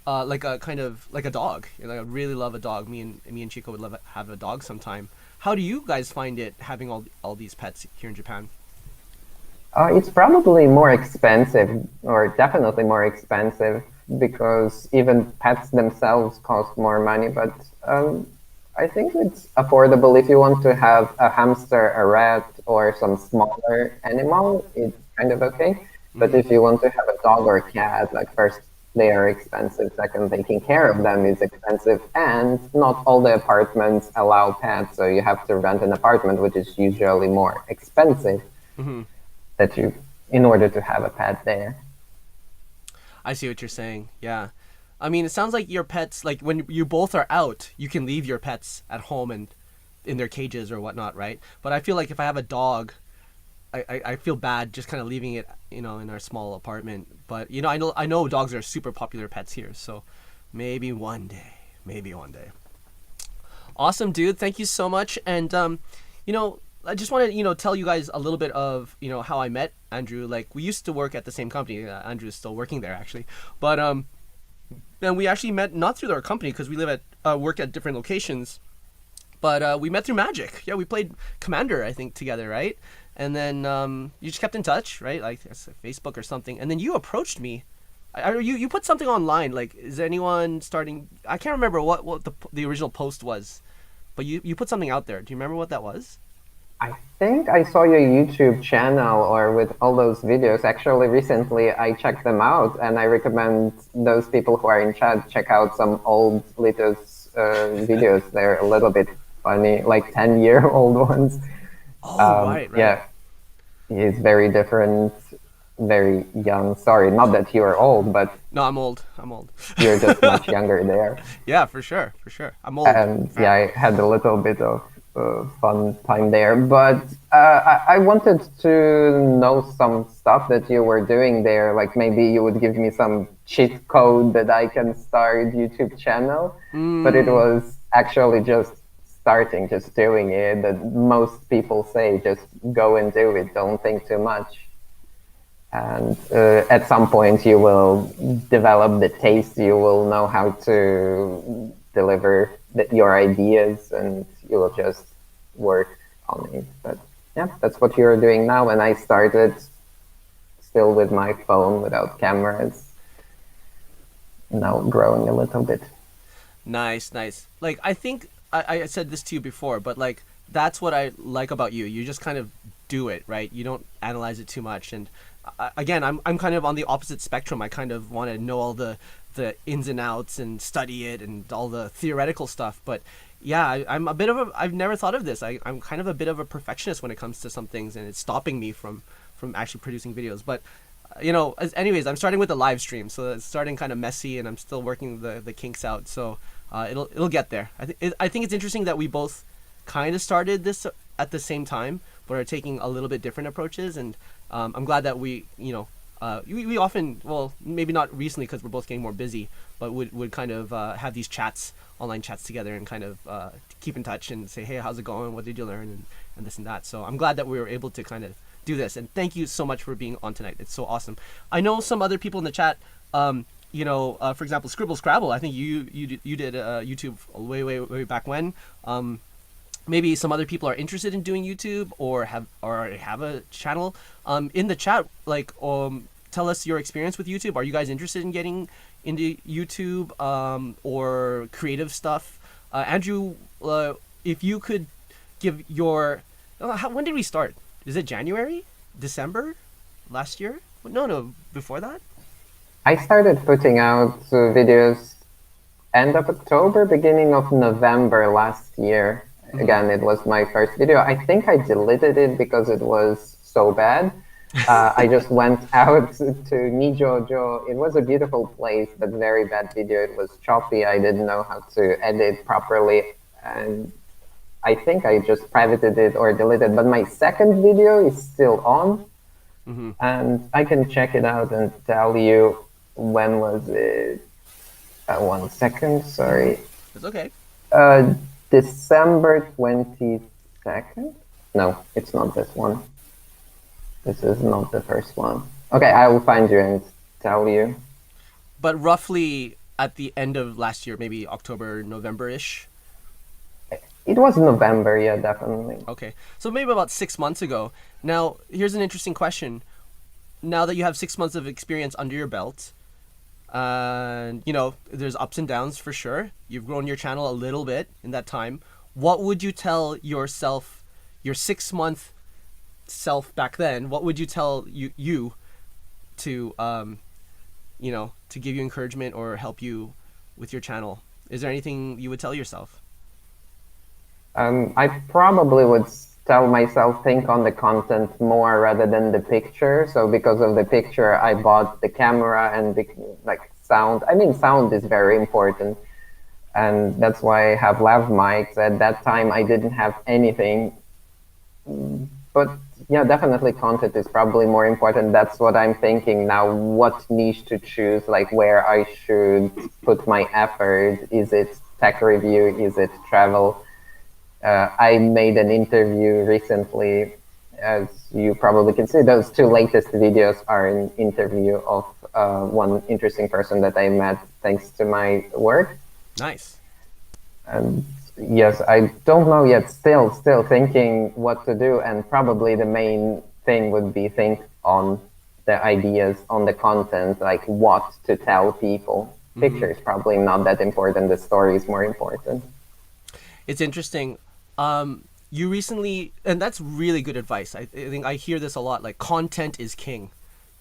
like a kind of like a dog. You know, I really love a dog. Me and Chico would love to have a dog sometime. How do you guys find it having all these pets here in Japan? It's probably more expensive, or definitely more expensive, because even pets themselves cost more money. But I think it's affordable if you want to have a hamster, a rat, or some smaller animal. It's kind of okay. But Mm-hmm. if you want to have a dog or cat, like first they are expensive. Second, taking care of them is expensive, and not all the apartments allow pets, so you have to rent an apartment, which is usually more expensive Mm-hmm. that you in order to have a pet there. I see what you're saying. Yeah. I mean, it sounds like your pets, like when you both are out, you can leave your pets at home and in their cages or whatnot, right? But I feel like if I have a dog, I feel bad just kind of leaving it, in our small apartment. But I know dogs are super popular pets here, so maybe one day, maybe one day. Awesome, dude. Thank you so much. And I just want to tell you guys a little bit of how I met Andrew. Like we used to work at the same company. Andrew is still working there actually, but and we actually met not through our company because we live at work at different locations. But we met through Magdych. Yeah, we played Commander, I think, together, right? And then you just kept in touch, right? Like Facebook or something. And then you approached me. You put something online. Like, is anyone starting? I can't remember what the original post was, but you put something out there. Do you remember what that was? I think I saw your YouTube channel or with all those videos. Actually, recently I checked them out, and I recommend those people who are in chat check out some old Litos videos. They're a little bit funny, like 10-year-old ones. Oh, right. Yeah, he's very different, very young. Sorry, not that you are old, but No, I'm old. I'm old. you're just much younger there. Yeah, for sure. I'm old. And yeah, I had a little bit of fun time there. But I wanted to know some stuff that you were doing there. Like maybe you would give me some cheat code that I can start YouTube channel. But it Mm. was actually just starting, just doing it. That most people say, just go and do it. Don't think too much. And at some point you will develop the taste, you will know how to deliver your ideas, and you will just work on it. But yeah, that's what you're doing now, and I started still with my phone without cameras, now growing a little bit. Nice. Like I think I said this to you before, but like that's what I like about you. You just kind of do it, right? You don't analyze it too much. And again, I'm kind of on the opposite spectrum. I kind of want to know all the ins and outs and study it and all the theoretical stuff. But yeah, I'm a bit of a. I've never thought of this. I'm kind of a bit of a perfectionist when it comes to some things, and it's stopping me from actually producing videos. But anyways, I'm starting with the live stream, so it's starting kind of messy, and I'm still working the kinks out. So it'll get there. I think it's interesting that we both kind of started this at the same time, but are taking a little bit different approaches. And I'm glad that we often, well, maybe not recently because we're both getting more busy, but would kind of have these online chats together, and kind of keep in touch and say, hey, how's it going? What did you learn? And this and that. So I'm glad that we were able to kind of do this. And thank you so much for being on tonight. It's so awesome. I know some other people in the chat, for example, Scribble Scrabble. I think you did YouTube way back when. Maybe some other people are interested in doing YouTube or have a channel. In the chat, like, tell us your experience with YouTube. Are you guys interested in getting into YouTube or creative stuff? Andrew, if you could give your, when did we start? Is it January, December, last year? No, before that. I started putting out videos end of October, beginning of November last year. Again, it was my first video. I think I deleted it because it was so bad. I just went out to Nijojo. It was a beautiful place, but very bad video. It was choppy. I didn't know how to edit properly. And I think I just privated it or deleted. But my second video is still on. And I can check it out and tell you when was it. 1 second, sorry. It's okay. December 22nd? No, it's not this one. This is not the first one. Okay, I will find you and tell you. But roughly, at the end of last year, maybe October, November-ish? It was November, yeah, definitely. Okay, so maybe about 6 months ago. Now, here's an interesting question. Now that you have 6 months of experience under your belt, you know, there's ups and downs for sure. You've grown your channel a little bit in that time. What would you tell yourself, your 6 month self back then? What would you tell you to, you know, to give you encouragement or help you with your channel? Is there anything you would tell yourself? I probably would tell myself think on the content more rather than the picture. So because of the picture, I bought the camera and the like sound. I mean, sound is very important, and that's why I have lav mics. At that time, I didn't have anything, but yeah, definitely content is probably more important. That's what I'm thinking now. What niche to choose? Like where I should put my effort? Is it tech review? Is it travel? I made an interview recently, as you probably can see. Those two latest videos are an interview of one interesting person that I met thanks to my work. Nice. And yes, I don't know yet. Still thinking what to do, and probably the main thing would be think on the ideas, on the content, like what to tell people. Picture is probably not that important. The story is more important. It's interesting. You recently, and that's really good advice. I think I hear this a lot, like content is king,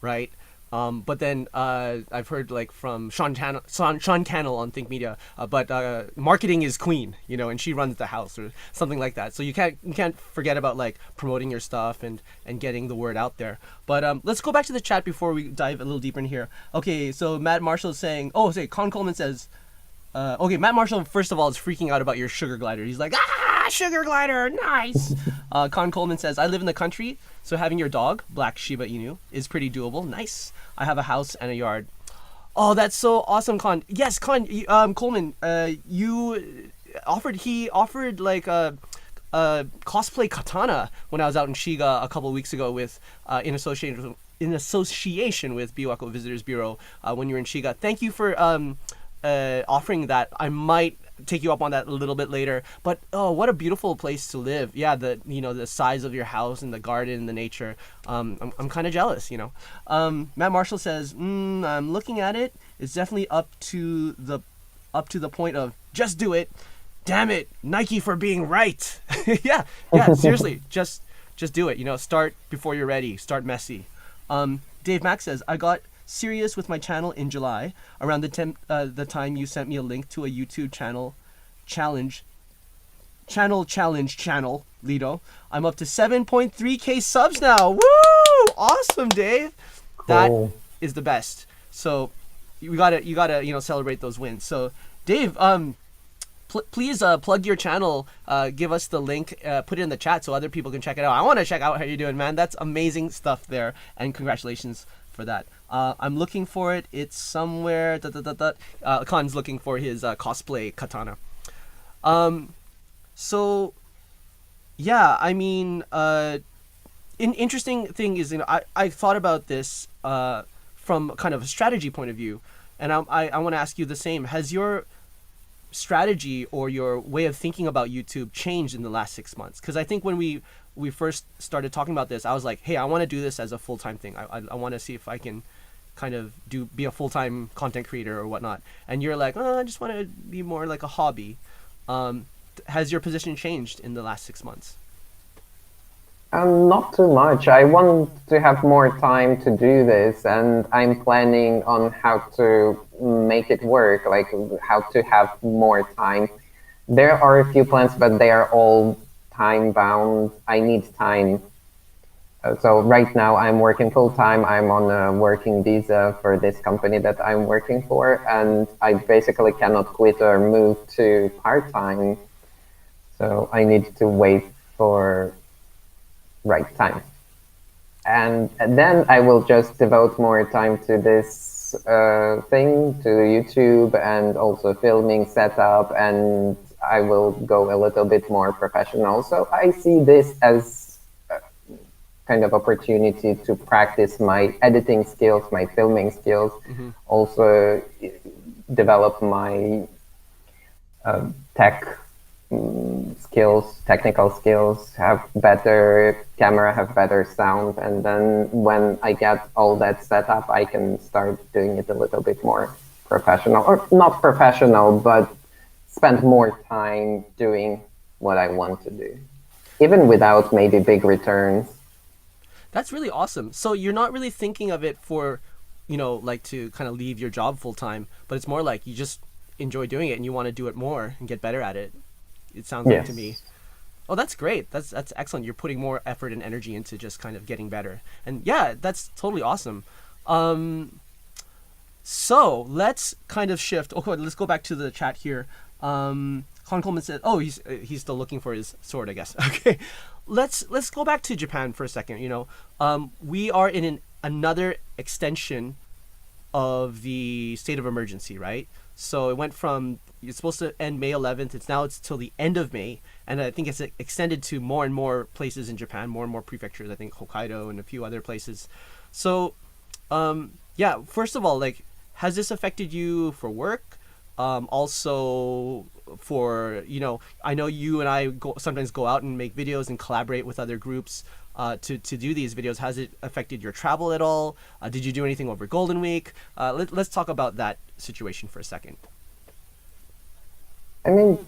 right? But then I've heard like from Sean Cannell on Think Media, but marketing is queen, you know, and she runs the house or something like that. So you can't forget about like promoting your stuff and getting the word out there. But let's go back to the chat before we dive a little deeper in here. Okay, so Matt Marshall is saying, Con Coleman says, okay, Matt Marshall, first of all, is freaking out about your sugar glider. He's like, sugar glider, nice. Con Coleman says, I live in the country, so having your dog, Black Shiba Inu, is pretty doable. Nice. I have a house and a yard. Oh, that's so awesome, Con. Yes, Con, Coleman, he offered like a cosplay katana when I was out in Shiga a couple of weeks ago with, in association with Biwako Visitors Bureau when you were in Shiga. Thank you for offering that. I might take you up on that a little bit later, but oh, what a beautiful place to live. Yeah, the size of your house and the garden and the nature. I'm kind of jealous, you know. Matt Marshall says, I'm looking at it. It's definitely up to the point of just do it. Damn it, Nike for being right. yeah, seriously, just do it. You know, start before you're ready. Start messy. Dave Mack says, I got serious with my channel in July, around the time you sent me a link to a YouTube channel challenge, Lito. I'm up to 7.3k subs now. Woo! Awesome, Dave. Cool. That is the best. So you gotta celebrate those wins. So Dave, please plug your channel, give us the link, put it in the chat so other people can check it out. I want to check out how you're doing, man. That's amazing stuff there, and congratulations for that. I'm looking for it. It's somewhere. Khan's looking for his cosplay katana. So, yeah, I mean, an interesting thing is, I thought about this from kind of a strategy point of view, and I want to ask you the same. Has your strategy or your way of thinking about YouTube changed in the last 6 months? Because I think when we first started talking about this, I was like, hey, I want to do this as a full-time thing. I want to see if I can kind of be a full-time content creator or whatnot. And you're like, I just want to be more like a hobby. Has your position changed in the last 6 months? Not too much. I want to have more time to do this, and I'm planning on how to make it work, like how to have more time. There are a few plans, but they are all time-bound. I need time. So right now I'm working full-time. I'm on a working visa for this company that I'm working for, and I basically cannot quit or move to part-time. So I need to wait for right time. And then I will just devote more time to this thing, to YouTube, and also filming setup, and I will go a little bit more professional. So I see this as kind of opportunity to practice my editing skills, my filming skills. Also develop my tech skills, technical skills, have better camera, have better sound, and then when I get all that set up, I can start doing it a little bit more professional, or not professional, but spend more time doing what I want to do, even without maybe big returns. That's really awesome. So you're not really thinking of it for, like to kind of leave your job full time, but it's more like you just enjoy doing it and you want to do it more and get better at it. It sounds like to me. Yes. Oh, that's great. That's excellent. You're putting more effort and energy into just kind of getting better. And yeah, that's totally awesome. So let's kind of shift. Oh, let's go back to the chat here. Con Coleman said, "Oh, he's still looking for his sword, I guess." Okay, let's go back to Japan for a second. We are in another extension of the state of emergency, right? So it went from it's supposed to end May 11th. It's till the end of May, and I think it's extended to more and more places in Japan, more and more prefectures. I think Hokkaido and a few other places. So, yeah. First of all, like, has this affected you for work? Also, for I know you and I sometimes go out and make videos and collaborate with other groups to do these videos. Has it affected your travel at all? Did you do anything over Golden Week? Let's talk about that situation for a second. I mean,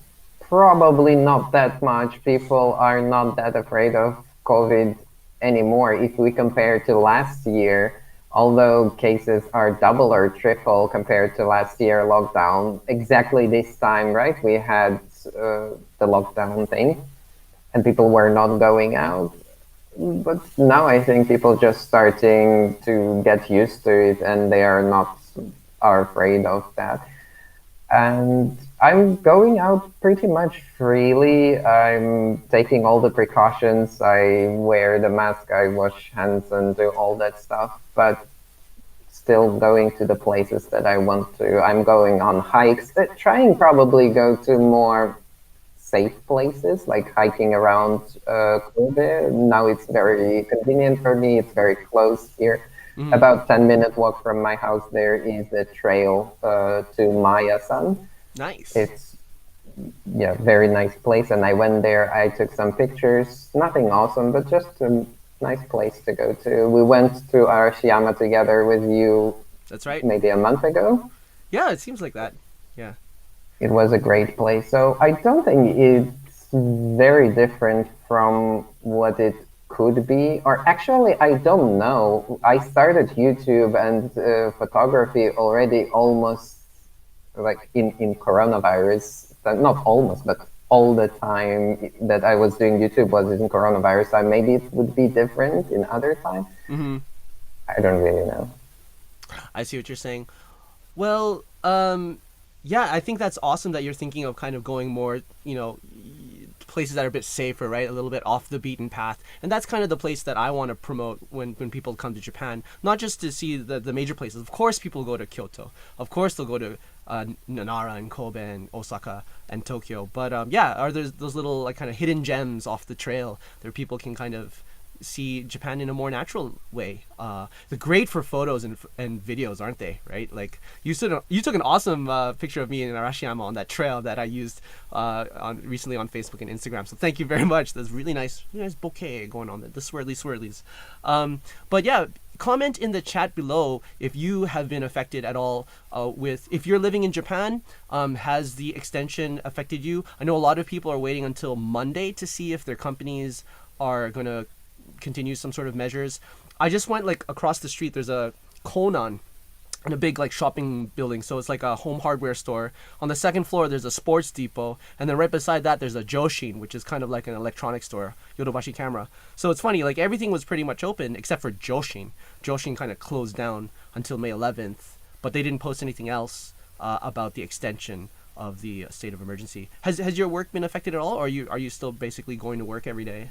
probably not that much. People are not that afraid of COVID anymore. If we compare to last year, although cases are double or triple compared to last year lockdown, exactly this time, right? We had the lockdown thing and people were not going out. But now I think people just starting to get used to it and they are afraid of that. And I'm going out pretty much freely. I'm taking all the precautions. I wear the mask, I wash hands and do all that stuff, but still going to the places that I want to. I'm going on hikes, trying probably go to more safe places, like hiking around Kobe. Now it's very convenient for me. It's very close here. Mm-hmm. About 10-minute walk from my house, there is a trail to Maya-san. Nice. It's very nice place, and I went there. I took some pictures. Nothing awesome, but just a nice place to go to. We went to Arashiyama together with you. That's right. Maybe a month ago. Yeah, it seems like that. Yeah. It was a great place. So I don't think it's very different from what it could be. Or actually, I don't know. I started YouTube and photography already almost like in coronavirus. Not almost, but all the time that I was doing YouTube was in coronavirus. So maybe it would be different in other time. Mm-hmm. I don't really know. I see what you're saying. Well, yeah, I think that's awesome that you're thinking of kind of going more, places that are a bit safer, right? A little bit off the beaten path. And that's kind of the place that I want to promote when people come to Japan. Not just to see the major places. Of course, people go to Kyoto. Of course, they'll go to Nara and Kobe and Osaka and Tokyo. But yeah, are there those little like kind of hidden gems off the trail where people can kind of see Japan in a more natural way? They're great for photos and videos, aren't they? Right? Like you took an awesome picture of me in Arashiyama on that trail that I used recently on Facebook and Instagram. So thank you very much. There's really nice bouquet going on there. The swirlies. But yeah, comment in the chat below if you have been affected at all if you're living in Japan. Has the extension affected you? I know a lot of people are waiting until Monday to see if their companies are going to continue some sort of measures. I just went like across the street. There's a Konan in a big like shopping building, so it's like a home hardware store. On the second floor there's a sports depot, and then right beside that there's a Joshin, which is kind of like an electronics store, Yodobashi Camera. So it's funny, like everything was pretty much open except for Joshin. Joshin kind of closed down until May 11th, but they didn't post anything else about the extension of the state of emergency. Has your work been affected at all, or are you still basically going to work every day?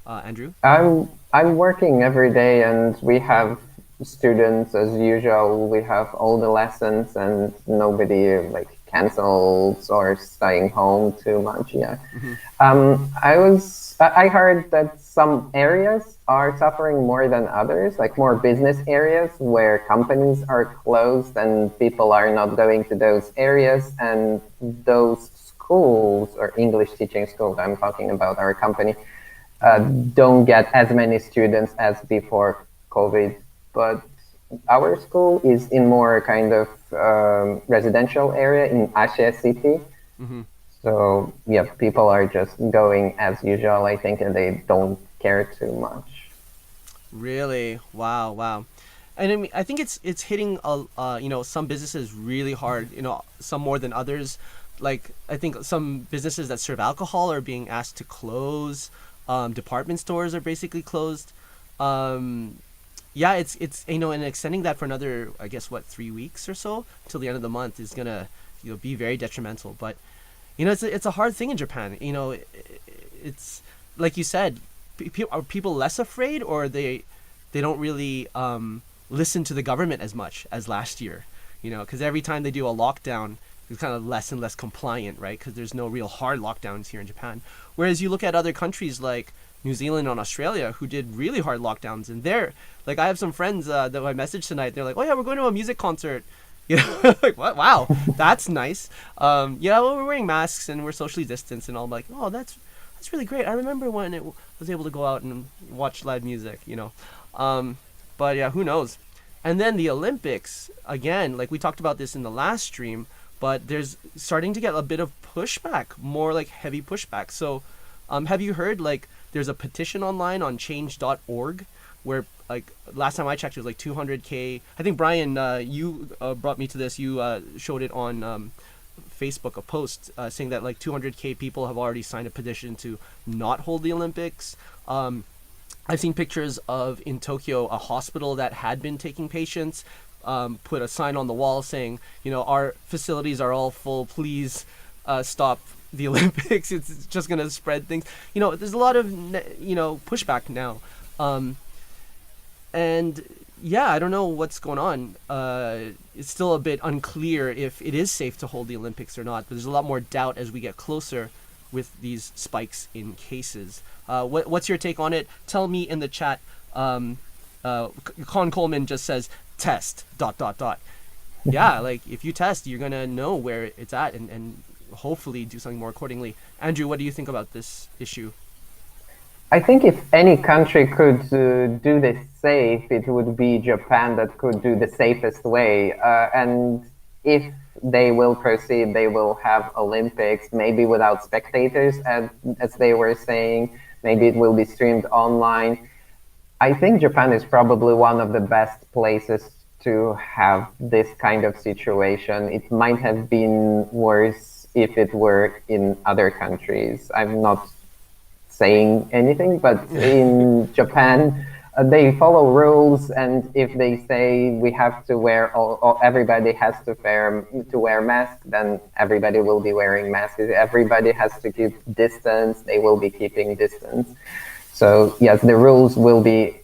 Andrew? I'm working every day, and we have students as usual. We have all the lessons, and nobody like cancels or staying home too much. Yeah. Mm-hmm. I heard that some areas are suffering more than others, like more business areas where companies are closed and people are not going to those areas, and those schools or English teaching schools I'm talking about, our company, don't get as many students as before COVID. But our school is in more kind of residential area in Asia City. Mm-hmm. So yeah, people are just going as usual, I think, and they don't care too much. Really? Wow, wow. And I mean, I think it's hitting some businesses really hard. Some more than others. Like I think some businesses that serve alcohol are being asked to close. Department stores are basically closed. Um, yeah, it's and extending that for another, I guess, what, 3 weeks or so till the end of the month is gonna be very detrimental. But it's a hard thing in Japan. It's like you said, are people less afraid, or they don't really listen to the government as much as last year? Because every time they do a lockdown, it's kind of less and less compliant, right? Because there's no real hard lockdowns here in Japan. Whereas you look at other countries like New Zealand and Australia, who did really hard lockdowns, and they're like, I have some friends that I messaged tonight. They're like, "Oh yeah, we're going to a music concert." Like what? Wow, that's nice. Well, we're wearing masks and we're socially distanced and all. I'm like, oh, that's really great. I remember when it was able to go out and watch live music. But yeah, who knows? And then the Olympics again. Like we talked about this in the last stream, but there's starting to get a bit of pushback, more like heavy pushback. So, have you heard, like, there's a petition online on change.org where, like, last time I checked, it was like 200K. I think, Brian, you brought me to this. You showed it on Facebook, a post saying that like 200K people have already signed a petition to not hold the Olympics. I've seen pictures of, in Tokyo, a hospital that had been taking patients put a sign on the wall saying, our facilities are all full, please stop the Olympics. It's just going to spread things. There's a lot of, pushback now. And yeah, I don't know what's going on. It's still a bit unclear if it is safe to hold the Olympics or not, but there's a lot more doubt as we get closer with these spikes in cases. What's your take on it? Tell me in the chat. Con Coleman just says, test, ... Yeah, like if you test, you're going to know where it's at and hopefully do something more accordingly. Andrew, what do you think about this issue? I think if any country could do this safe, it would be Japan that could do the safest way. And if they will proceed, they will have Olympics, maybe without spectators, as they were saying. Maybe it will be streamed online. I think Japan is probably one of the best places to have this kind of situation. It might have been worse if it were in other countries. I'm not saying anything, but in Japan, they follow rules, and if they say we have to wear, or everybody has to wear masks, then everybody will be wearing masks. If everybody has to keep distance, they will be keeping distance. So yes, the rules will be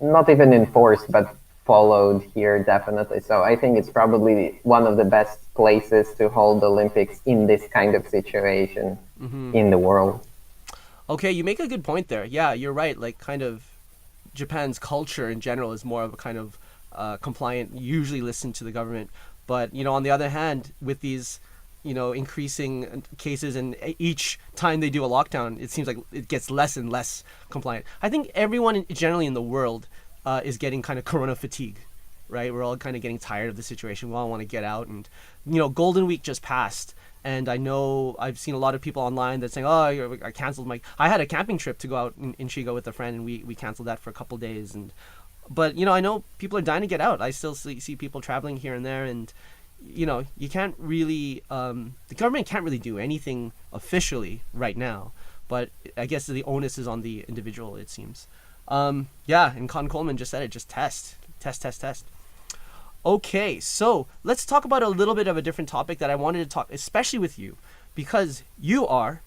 not even enforced, but followed here definitely. So I think it's probably one of the best places to hold the Olympics in this kind of situation in the world. Okay, you make a good point there. Yeah, you're right. Like, kind of Japan's culture in general is more of a kind of compliant, usually listen to the government. But, on the other hand, with these, increasing cases, and each time they do a lockdown, it seems like it gets less and less compliant. I think everyone generally in the world is getting kind of corona fatigue, right? We're all kind of getting tired of the situation. We all want to get out. And, Golden Week just passed. And I know I've seen a lot of people online that saying, "Oh, I canceled I had a camping trip to go out in Shiga with a friend, and we canceled that for a couple of days." But I know people are dying to get out. I still see people traveling here and there, and you can't really the government can't really do anything officially right now. But I guess the onus is on the individual, it seems. Yeah, and Con Coleman just said it. Just test. Okay, so let's talk about a little bit of a different topic that I wanted to talk, especially with you, because you are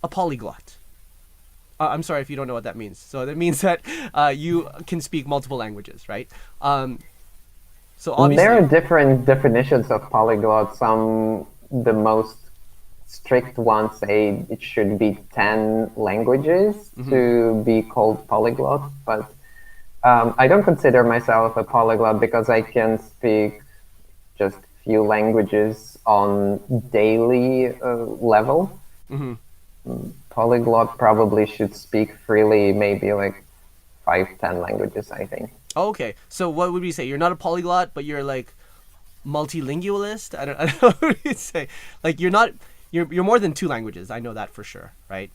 a polyglot. I'm sorry if you don't know what that means. So that means that you can speak multiple languages, right? So There are obviously, different definitions of polyglot. Some, the most strict ones say it should be 10 languages to be called polyglot, but I don't consider myself a polyglot because I can speak just few languages on daily level. Polyglot probably should speak freely, maybe like 5, 10 languages, I think. okay. So what would we say? You're not a polyglot, but you're like multilingualist. I don't know what you'd say. Like you're not. You're more than two languages. I know that for sure, right?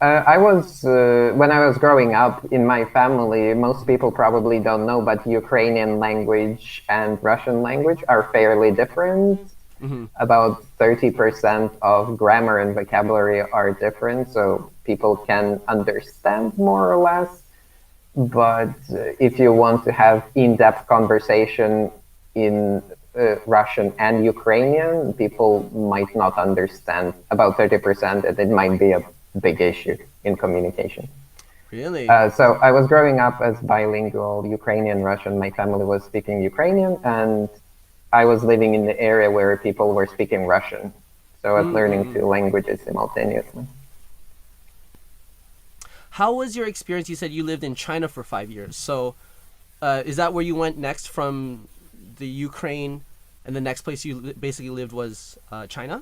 I was when I was growing up in my family. Most people probably don't know, but Ukrainian language and Russian language are fairly different. About 30% of grammar and vocabulary are different, so people can understand more or less. But if you want to have in-depth conversation in Russian and Ukrainian, people might not understand about 30%, and it might be a big issue in communication. Really? So I was growing up as bilingual, Ukrainian, Russian. My family was speaking Ukrainian, and I was living in the area where people were speaking Russian. So I was learning two languages simultaneously. How was your experience? You said you lived in China for 5 years. So, is that where you went next from the Ukraine, and the next place you basically lived was China?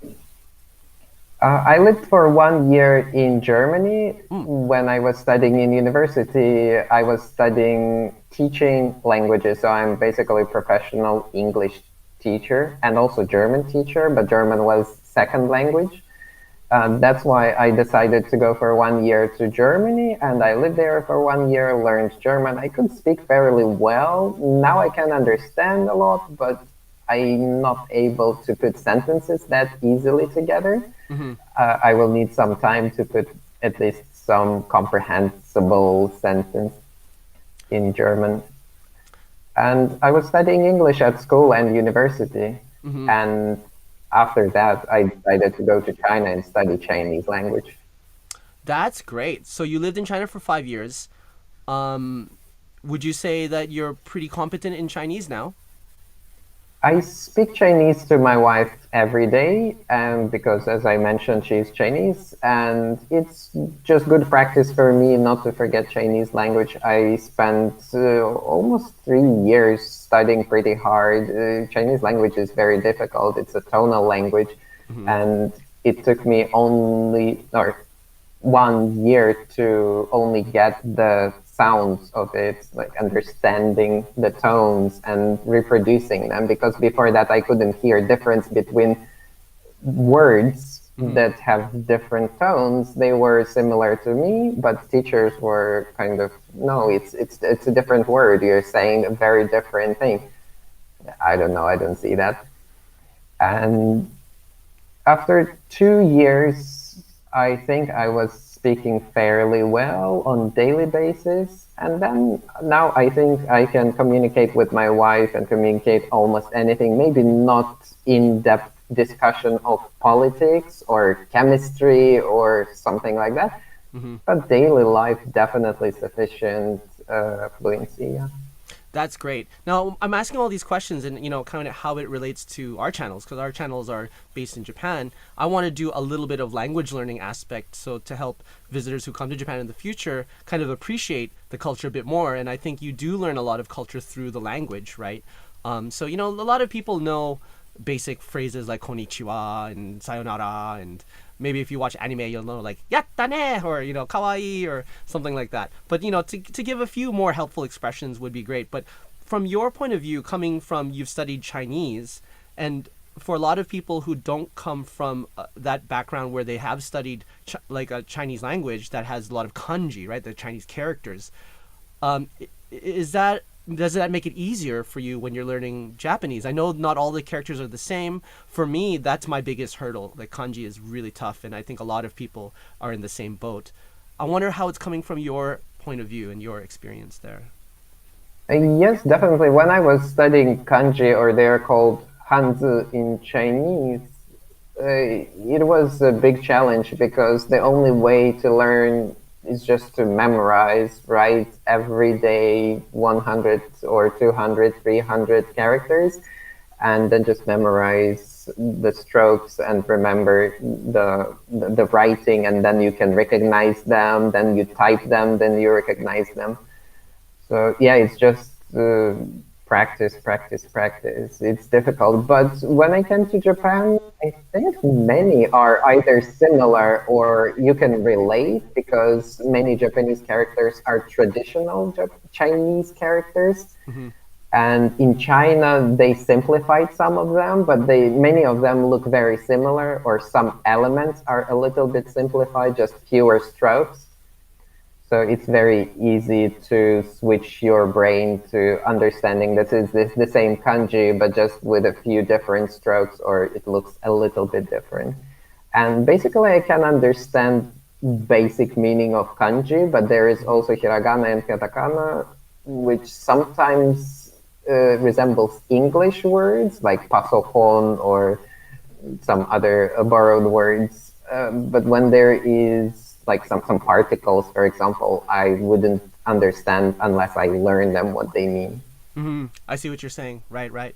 I lived for 1 year in Germany. When I was studying in university, I was studying teaching languages. So I'm basically a professional English teacher and also German teacher, but German was second language. That's why I decided to go for 1 year to Germany, and I lived there for 1 year, learned German. I could speak fairly well. Now I can understand a lot, but I'm not able to put sentences that easily together. I will need some time to put at least some comprehensible sentence in German. And I was studying English at school and university. And after that, I decided to go to China and study Chinese language. That's great. So you lived in China for 5 years. Would you say that you're pretty competent in Chinese now? I speak Chinese to my wife every day, and because, as I mentioned, she's Chinese, and it's just good practice for me not to forget Chinese language. I spent almost 3 years studying pretty hard. Chinese language is very difficult. It's a tonal language, and it took me only or 1 year to only get the sounds of it, like understanding the tones and reproducing them. Because before that, I couldn't hear difference between words that have different tones. They were similar to me, but teachers were kind of, no, it's a different word. You're saying a very different thing. I don't know. I don't see that. And after 2 years, I think I was speaking fairly well on daily basis. And then now I think I can communicate with my wife and communicate almost anything, maybe not in-depth discussion of politics or chemistry or something like that, but daily life definitely sufficient fluency. Yeah. That's great. Now, I'm asking all these questions and, kind of how it relates to our channels, because our channels are based in Japan. I want to do a little bit of language learning aspect, so to help visitors who come to Japan in the future kind of appreciate the culture a bit more. And I think you do learn a lot of culture through the language, right? So, a lot of people know basic phrases like konnichiwa and sayonara, and maybe if you watch anime, you'll know like yatta ne or kawaii or something like that. But to give a few more helpful expressions would be great. But from your point of view, coming from you've studied Chinese, and for a lot of people who don't come from that background where they have studied like a Chinese language that has a lot of kanji, right, the Chinese characters, does that make it easier for you when you're learning Japanese? I know not all the characters are the same. For me, that's my biggest hurdle. Like kanji is really tough, and I think a lot of people are in the same boat. I wonder how it's coming from your point of view and your experience there. Yes, definitely. When I was studying kanji, or they're called hanzi in Chinese, it was a big challenge because the only way to learn is just to memorize, write every day 100 or 200, 300 characters, and then just memorize the strokes and remember the writing, and then you can recognize them, then you type them, then you recognize them. So yeah, it's just practice, practice, practice. It's difficult, but when I came to Japan, I think many are either similar or you can relate, because many Japanese characters are traditional Chinese characters. Mm-hmm. And in China, they simplified some of them, but many of them look very similar, or some elements are a little bit simplified, just fewer strokes. So it's very easy to switch your brain to understanding this is the same kanji, but just with a few different strokes, or it looks a little bit different. And basically, I can understand basic meaning of kanji, but there is also hiragana and katakana, which sometimes resembles English words like pasohon or some other borrowed words. But when there is like some particles, for example, I wouldn't understand unless I learn them what they mean. Mm-hmm. I see what you're saying. Right.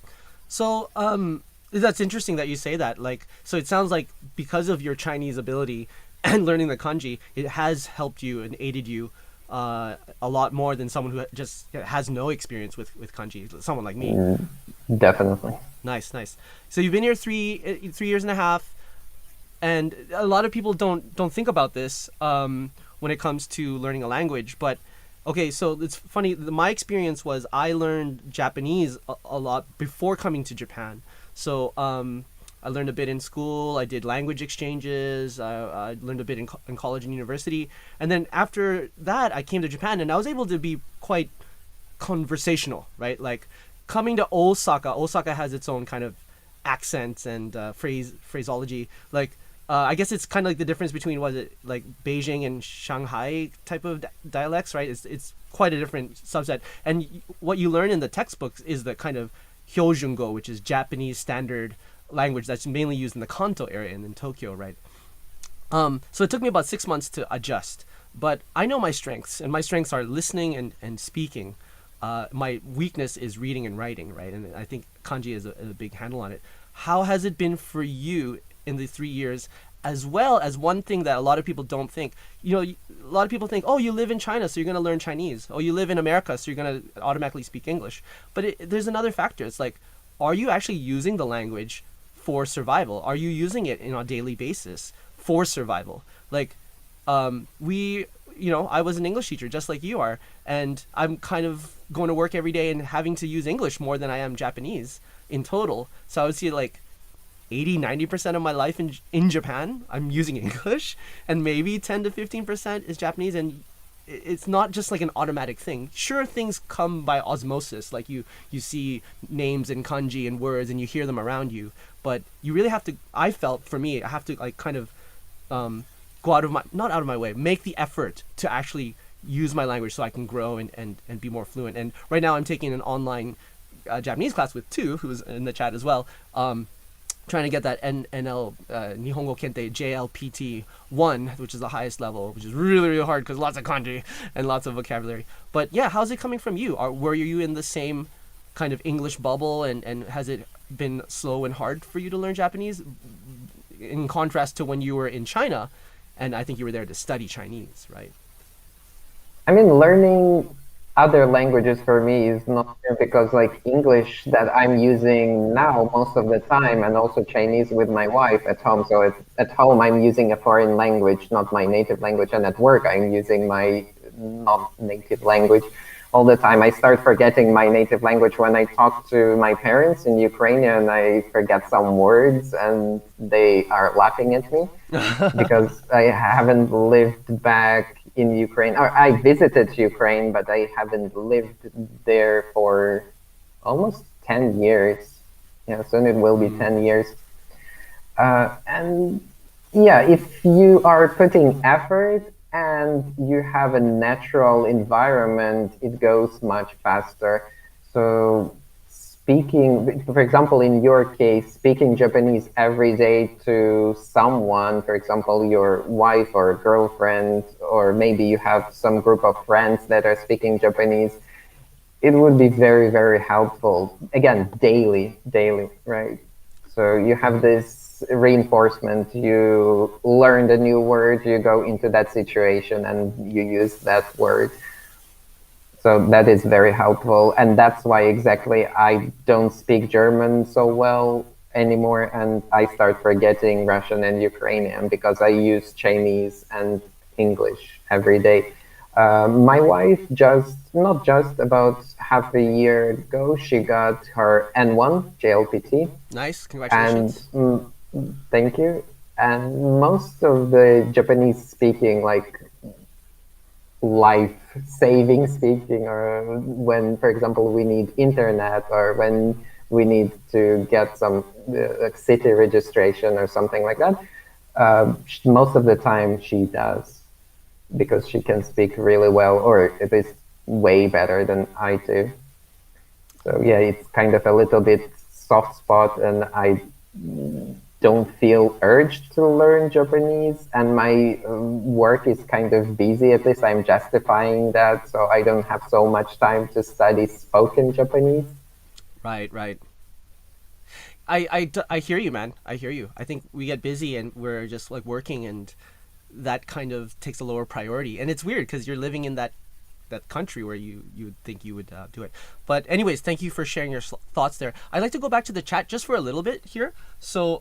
So, that's interesting that you say that. Like, so it sounds like because of your Chinese ability and learning the kanji, it has helped you and aided you a lot more than someone who just has no experience with kanji, someone like me. Definitely. Nice. So you've been here 3 years and a half. And a lot of people don't think about this when it comes to learning a language. But okay, so it's funny. My experience was I learned Japanese a lot before coming to Japan. So I learned a bit in school. I did language exchanges. I learned a bit in college and university. And then after that, I came to Japan, and I was able to be quite conversational, right? Like coming to Osaka. Osaka has its own kind of accents and phraseology. Like I guess it's kind of like the difference between like Beijing and Shanghai type of dialects, right? It's quite a different subset. And what you learn in the textbooks is the kind of Hyojungo, which is Japanese standard language that's mainly used in the Kanto area and in Tokyo, right? So it took me about 6 months to adjust. But I know my strengths, and my strengths are listening and speaking. My weakness is reading and writing, right? And I think kanji is a big handle on it. How has it been for you in the 3 years, as well as one thing that a lot of people don't think? A lot of people think, oh, you live in China, so you're going to learn Chinese. Oh, you live in America, so you're going to automatically speak English. But there's another factor. It's like, are you actually using the language for survival? Are you using it on a daily basis for survival? Like, I was an English teacher just like you are, and I'm kind of going to work every day and having to use English more than I am Japanese in total. So I would see like 80-90% of my life in Japan, I'm using English, and maybe 10 to 15% is Japanese. And it's not just like an automatic thing. Sure, things come by osmosis, like you see names in kanji and words and you hear them around you, but you really have to, I felt for me, I have to like kind of go not out of my way, make the effort to actually use my language so I can grow and be more fluent. And right now I'm taking an online Japanese class with Tu, who's in the chat as well, trying to get that NL Nihongo Kente JLPT 1, which is the highest level, which is really, really hard because lots of kanji and lots of vocabulary. But yeah, how's it coming from you? Were you in the same kind of English bubble, and has it been slow and hard for you to learn Japanese in contrast to when you were in China? And I think you were there to study Chinese, right? I mean, learning other languages for me is not fair, because like English that I'm using now most of the time, and also Chinese with my wife at home. So at home I'm using a foreign language, not my native language, and at work I'm using my non-native language all the time. I start forgetting my native language when I talk to my parents in Ukrainian. I forget some words and they are laughing at me because I haven't lived back in Ukraine. Or I visited Ukraine, but I haven't lived there for almost 10 years. Yeah, soon it will be 10 years. And yeah, if you are putting effort and you have a natural environment, it goes much faster. So speaking, for example, in your case, speaking Japanese every day to someone, for example, your wife or girlfriend, or maybe you have some group of friends that are speaking Japanese, it would be very, very helpful. Again, daily, right? So you have this reinforcement, you learn a new word, you go into that situation and you use that word. So that is very helpful. And that's why exactly I don't speak German so well anymore. And I start forgetting Russian and Ukrainian because I use Chinese and English every day. My wife not just about half a year ago, she got her N1 JLPT. Nice, And congratulations. thank you. And most of the Japanese speaking, like life saving speaking, or when, for example, we need internet, or when we need to get some like city registration or something like that, most of the time she does, because she can speak really well, or at least way better than I do. So yeah, it's kind of a little bit soft spot, and I don't feel urged to learn Japanese, and my work is kind of busy. At least I'm justifying that, so I don't have so much time to study spoken Japanese. Right, right. I hear you, man. I hear you. I think we get busy and we're just like working, and that kind of takes a lower priority. And it's weird because you're living in that country where you would think you would do it. But anyways, thank you for sharing your thoughts there. I'd like to go back to the chat just for a little bit here. So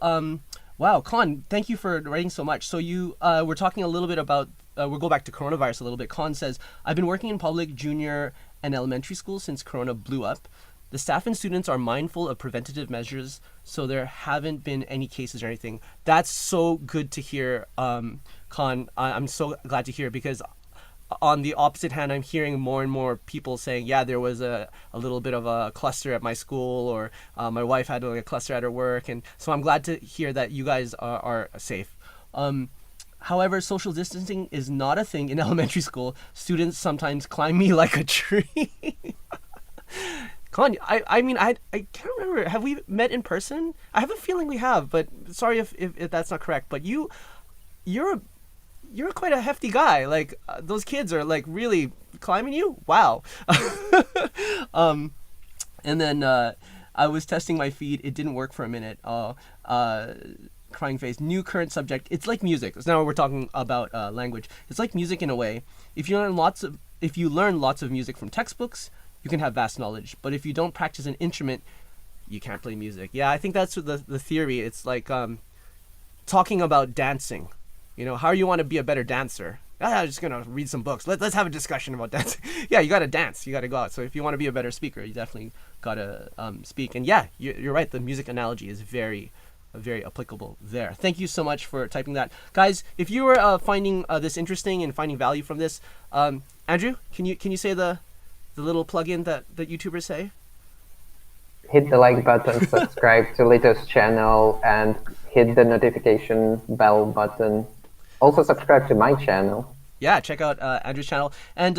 wow, Con, thank you for writing so much. So you were talking a little bit about we'll go back to coronavirus a little bit. Con says, I've been working in public junior and elementary schools since corona blew up. The staff and students are mindful of preventative measures, so there haven't been any cases or anything. That's so good to hear, Con. I'm so glad to hear, because on the opposite hand, I'm hearing more and more people saying, yeah, there was a little bit of a cluster at my school, or my wife had a cluster at her work. And so I'm glad to hear that you guys are safe. However, social distancing is not a thing in elementary school. Students sometimes climb me like a tree. Con, I mean, I can't remember. Have we met in person? I have a feeling we have, but sorry if that's not correct. But you're quite a hefty guy. Like those kids are like really climbing you. Wow. And then I was testing my feed. It didn't work for a minute. Crying face. New current subject. It's like music. So now we're talking about language. It's like music in a way. If you learn lots of music from textbooks, you can have vast knowledge. But if you don't practice an instrument, you can't play music. Yeah, I think that's the theory. It's like talking about dancing. You know, how you want to be a better dancer? I'm just gonna read some books. Let's have a discussion about dancing. Yeah, you gotta dance. You gotta go out. So if you want to be a better speaker, you definitely gotta speak. And yeah, you're right. The music analogy is very applicable there. Thank you so much for typing that, guys. If you were finding this interesting and finding value from this, Andrew, can you say the little plug-in that YouTubers say? Hit the like button, subscribe to Lito's channel, and hit the notification bell button. Also subscribe to my channel. Yeah, check out Andrew's channel. And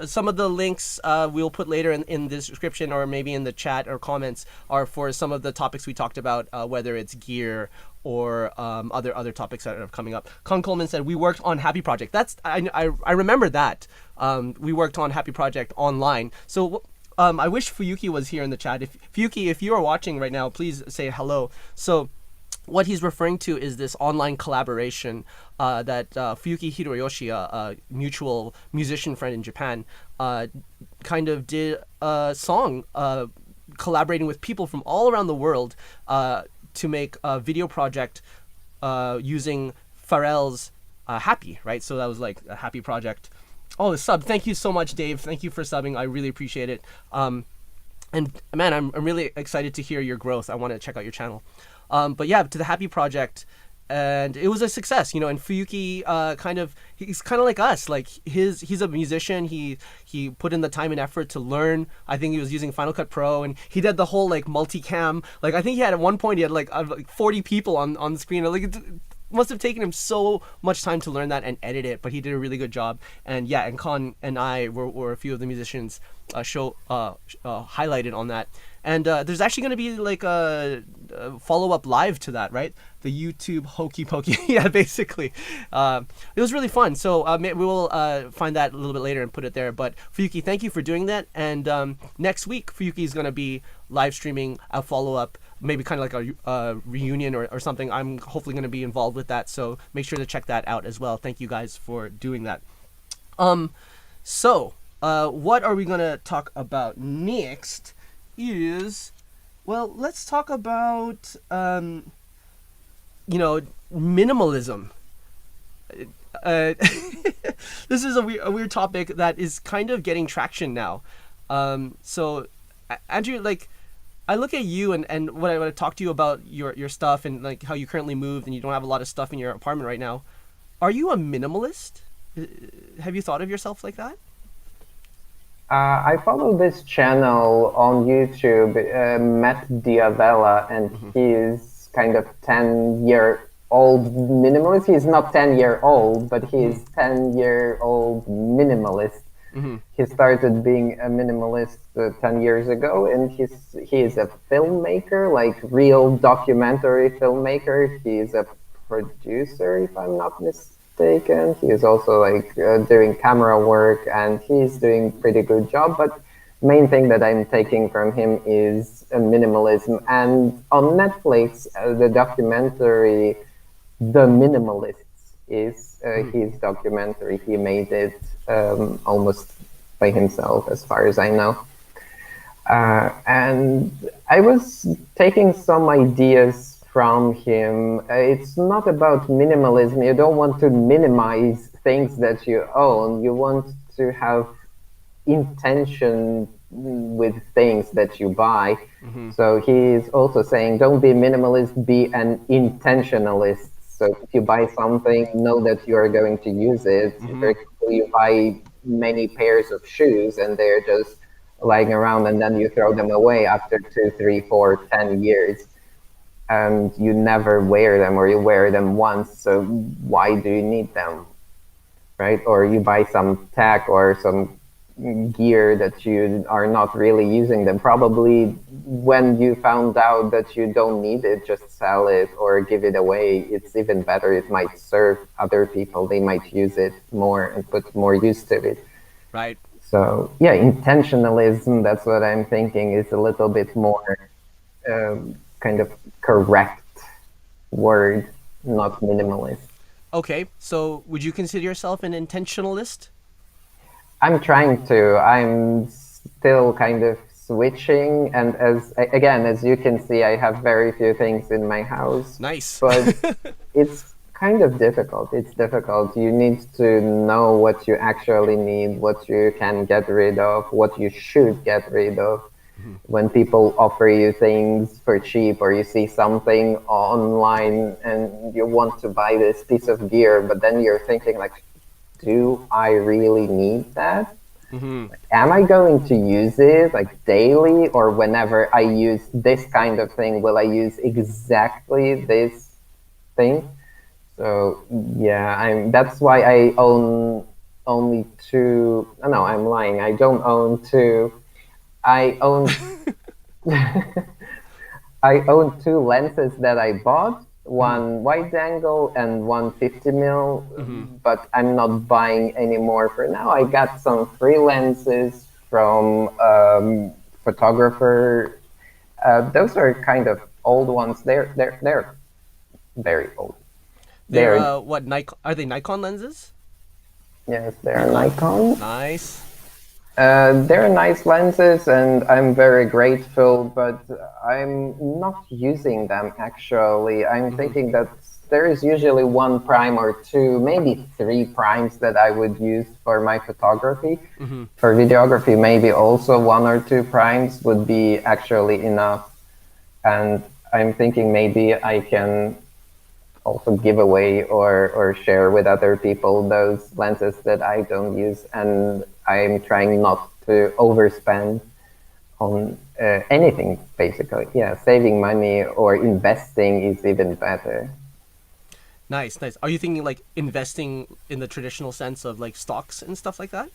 some of the links we'll put later in the description, or maybe in the chat or comments, are for some of the topics we talked about, whether it's gear or other topics that are coming up. Con Coleman said, we worked on Happy Project. I remember that. We worked on Happy Project online. So I wish Fuyuki was here in the chat. Fuyuki, if you are watching right now, please say hello. So what he's referring to is this online collaboration that Fuyuki Hiroyoshi, a mutual musician friend in Japan, kind of did a song collaborating with people from all around the world to make a video project using Pharrell's Happy, right? So that was like a Happy Project. Oh, the sub. Thank you so much, Dave. Thank you for subbing. I really appreciate it. And man, I'm really excited to hear your growth. I want to check out your channel. But yeah, to the Happy Project, and it was a success, you know. And Fuyuki, he's kind of like us. Like he's a musician. He put in the time and effort to learn. I think he was using Final Cut Pro, and he did the whole like multicam. Like I think he had at one point he had like 40 people on the screen. Like must have taken him so much time to learn that and edit it, but he did a really good job. And yeah, and Con and I were a few of the musicians highlighted on that. And there's actually going to be like a follow-up live to that, right? The YouTube hokey pokey. Yeah, basically. It was really fun. So we will find that a little bit later and put it there. But Fuyuki, thank you for doing that. And next week, Fuyuki is going to be live streaming a follow-up, maybe kind of like a reunion or something. I'm hopefully going to be involved with that. So make sure to check that out as well. Thank you guys for doing that. So what are we going to talk about next? Well, let's talk about minimalism. This is a weird topic that is kind of getting traction now. So Andrew, like, I look at you and when I talk to you about your stuff and like how you currently moved and you don't have a lot of stuff in your apartment right now, are you a minimalist? Have you thought of yourself like that? I follow this channel on YouTube, Magdych, and he's kind of 10-year-old minimalist. He's not 10-year-old, but he's 10-year-old minimalist. Mm-hmm. He started being a minimalist 10 years ago, and he is a filmmaker, like real documentary filmmaker. He's a producer, if I'm not mistaken. He is also like doing camera work, and he's doing pretty good job. But main thing that I'm taking from him is minimalism. And on Netflix, the documentary "The Minimalists" is his documentary. He made it almost by himself, as far as I know. And I was taking some ideas from him. It's not about minimalism. You don't want to minimize things that you own. You want to have intention with things that you buy. Mm-hmm. So he's also saying, don't be minimalist, be an intentionalist. So if you buy something, know that you are going to use it. Mm-hmm. For example, you buy many pairs of shoes and they're just lying around, and then you throw them away after 2, 3, 4, 10 years. And you never wear them, or you wear them once, so why do you need them, right? Or you buy some tech or some gear that you are not really using them. Probably when you found out that you don't need it, just sell it or give it away. It's even better. It might serve other people. They might use it more and put more use to it. Right. So yeah, intentionalism, that's what I'm thinking, is a little bit more kind of correct word, not minimalist. Okay, so would you consider yourself an intentionalist? I'm trying to. I'm still kind of switching, and as you can see, I have very few things in my house. Nice. But it's kind of difficult. It's difficult. You need to know what you actually need, what you can get rid of, what you should get rid of. When people offer you things for cheap, or you see something online and you want to buy this piece of gear, but then you're thinking like, do I really need that? Mm-hmm. Like, am I going to use it like daily, or whenever I use this kind of thing, will I use exactly this thing? So yeah, that's why I own only 2. No, I'm lying. I don't own 2. I own I own 2 lenses that I bought, one wide angle and one 50mm, but I'm not buying any more for now. I got some free lenses from photographer. Those are kind of old ones. They're very old. They're what, Nikon? Are they Nikon lenses? Yes, they're Nikon. Nice. They're nice lenses, and I'm very grateful, but I'm not using them actually. I'm thinking that there is usually 1 prime or 2, maybe 3 primes that I would use for my photography. For videography, maybe also 1 or 2 primes would be actually enough. And I'm thinking maybe I can also give away or share with other people those lenses that I don't use, and I'm trying not to overspend on anything, basically. Yeah, saving money or investing is even better. Nice, nice. Are you thinking like investing in the traditional sense of like stocks and stuff like that?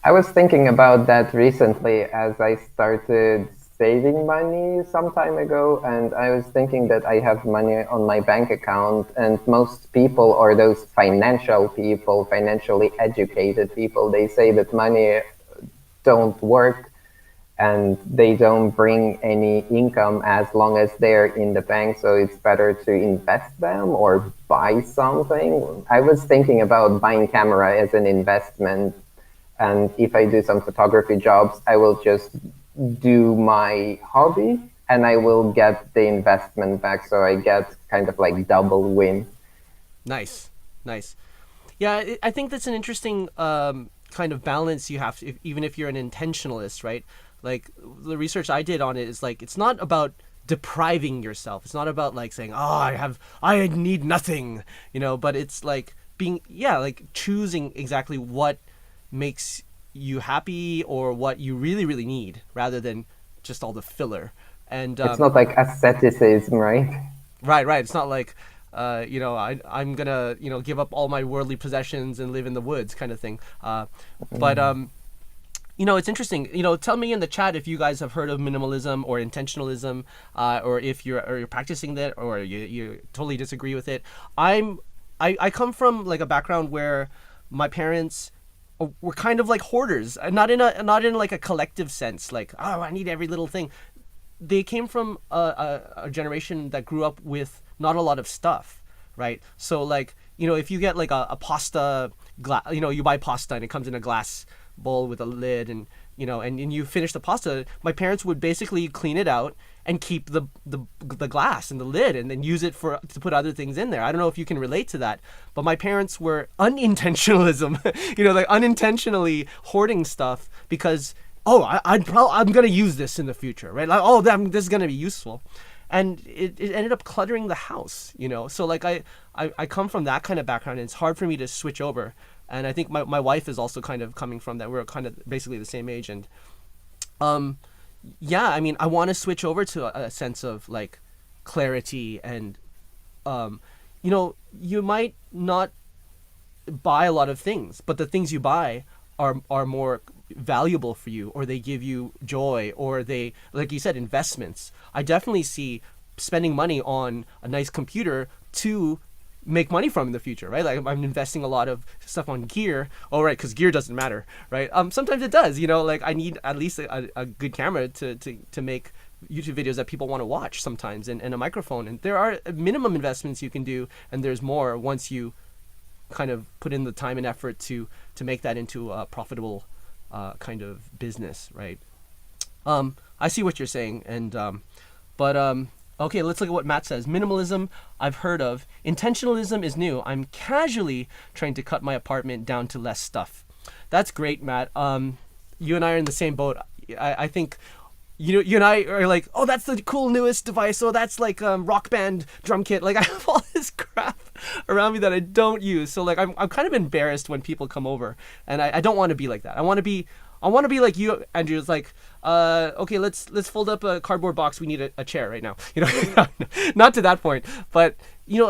I was thinking about that recently as I started saving money some time ago, and I was thinking that I have money on my bank account, and most people, or those financial people, financially educated people, they say that money don't work and they don't bring any income as long as they're in the bank. So it's better to invest them or buy something. I was thinking about buying camera as an investment. And if I do some photography jobs, I will just do my hobby and I will get the investment back. So I get kind of like double win. Nice, nice. Yeah, I think that's an interesting kind of balance you have to, even if you're an intentionalist, right? Like the research I did on it is like it's not about depriving yourself. It's not about like saying, "Oh, I need nothing," but it's like being, yeah, like choosing exactly what makes you happy or what you really, really need, rather than just all the filler. And It's not like asceticism, right? right, right. It's not like, I'm gonna, give up all my worldly possessions and live in the woods, kind of thing. But it's interesting. Tell me in the chat if you guys have heard of minimalism or intentionalism, or if you're practicing that, or you totally disagree with it. I come from like a background where my parents were kind of like hoarders, not in like a collective sense, like, oh, I need every little thing. They came from a generation that grew up with not a lot of stuff, right? So like, if you get like a pasta glass, you buy pasta and it comes in a glass bowl with a lid, and and you finish the pasta, my parents would basically clean it out and keep the glass and the lid and then use it to put other things in there. I don't know if you can relate to that, but my parents were unintentionalism, like unintentionally hoarding stuff because, oh, I'm gonna use this in the future, right? Like, oh, this is gonna be useful, and it ended up cluttering the house, So like I come from that kind of background, and it's hard for me to switch over. And I think my wife is also kind of coming from that. We're kind of basically the same age, and yeah, I mean, I want to switch over to a sense of like clarity, and you might not buy a lot of things, but the things you buy are more valuable for you, or they give you joy, or they, like you said, investments. I definitely see spending money on a nice computer to make money from in the future, right? Like I'm investing a lot of stuff on gear. Oh, right, because gear doesn't matter, right? Sometimes it does, like I need at least a good camera to make YouTube videos that people want to watch sometimes, and a microphone. And there are minimum investments you can do, and there's more once you kind of put in the time and effort to make that into a profitable kind of business, right? I see what you're saying, and okay, let's look at what Matt says. Minimalism, I've heard of. Intentionalism is new. I'm casually trying to cut my apartment down to less stuff. That's great, Matt. You and I are in the same boat. I think you and I are like, oh, that's the cool newest device. Oh, that's like Rock Band drum kit. Like I have all this crap around me that I don't use. So like I'm kind of embarrassed when people come over, and I don't want to be like that. I want to be like you, Andrew. It's like, okay, let's fold up a cardboard box. We need a chair right now. Not to that point, but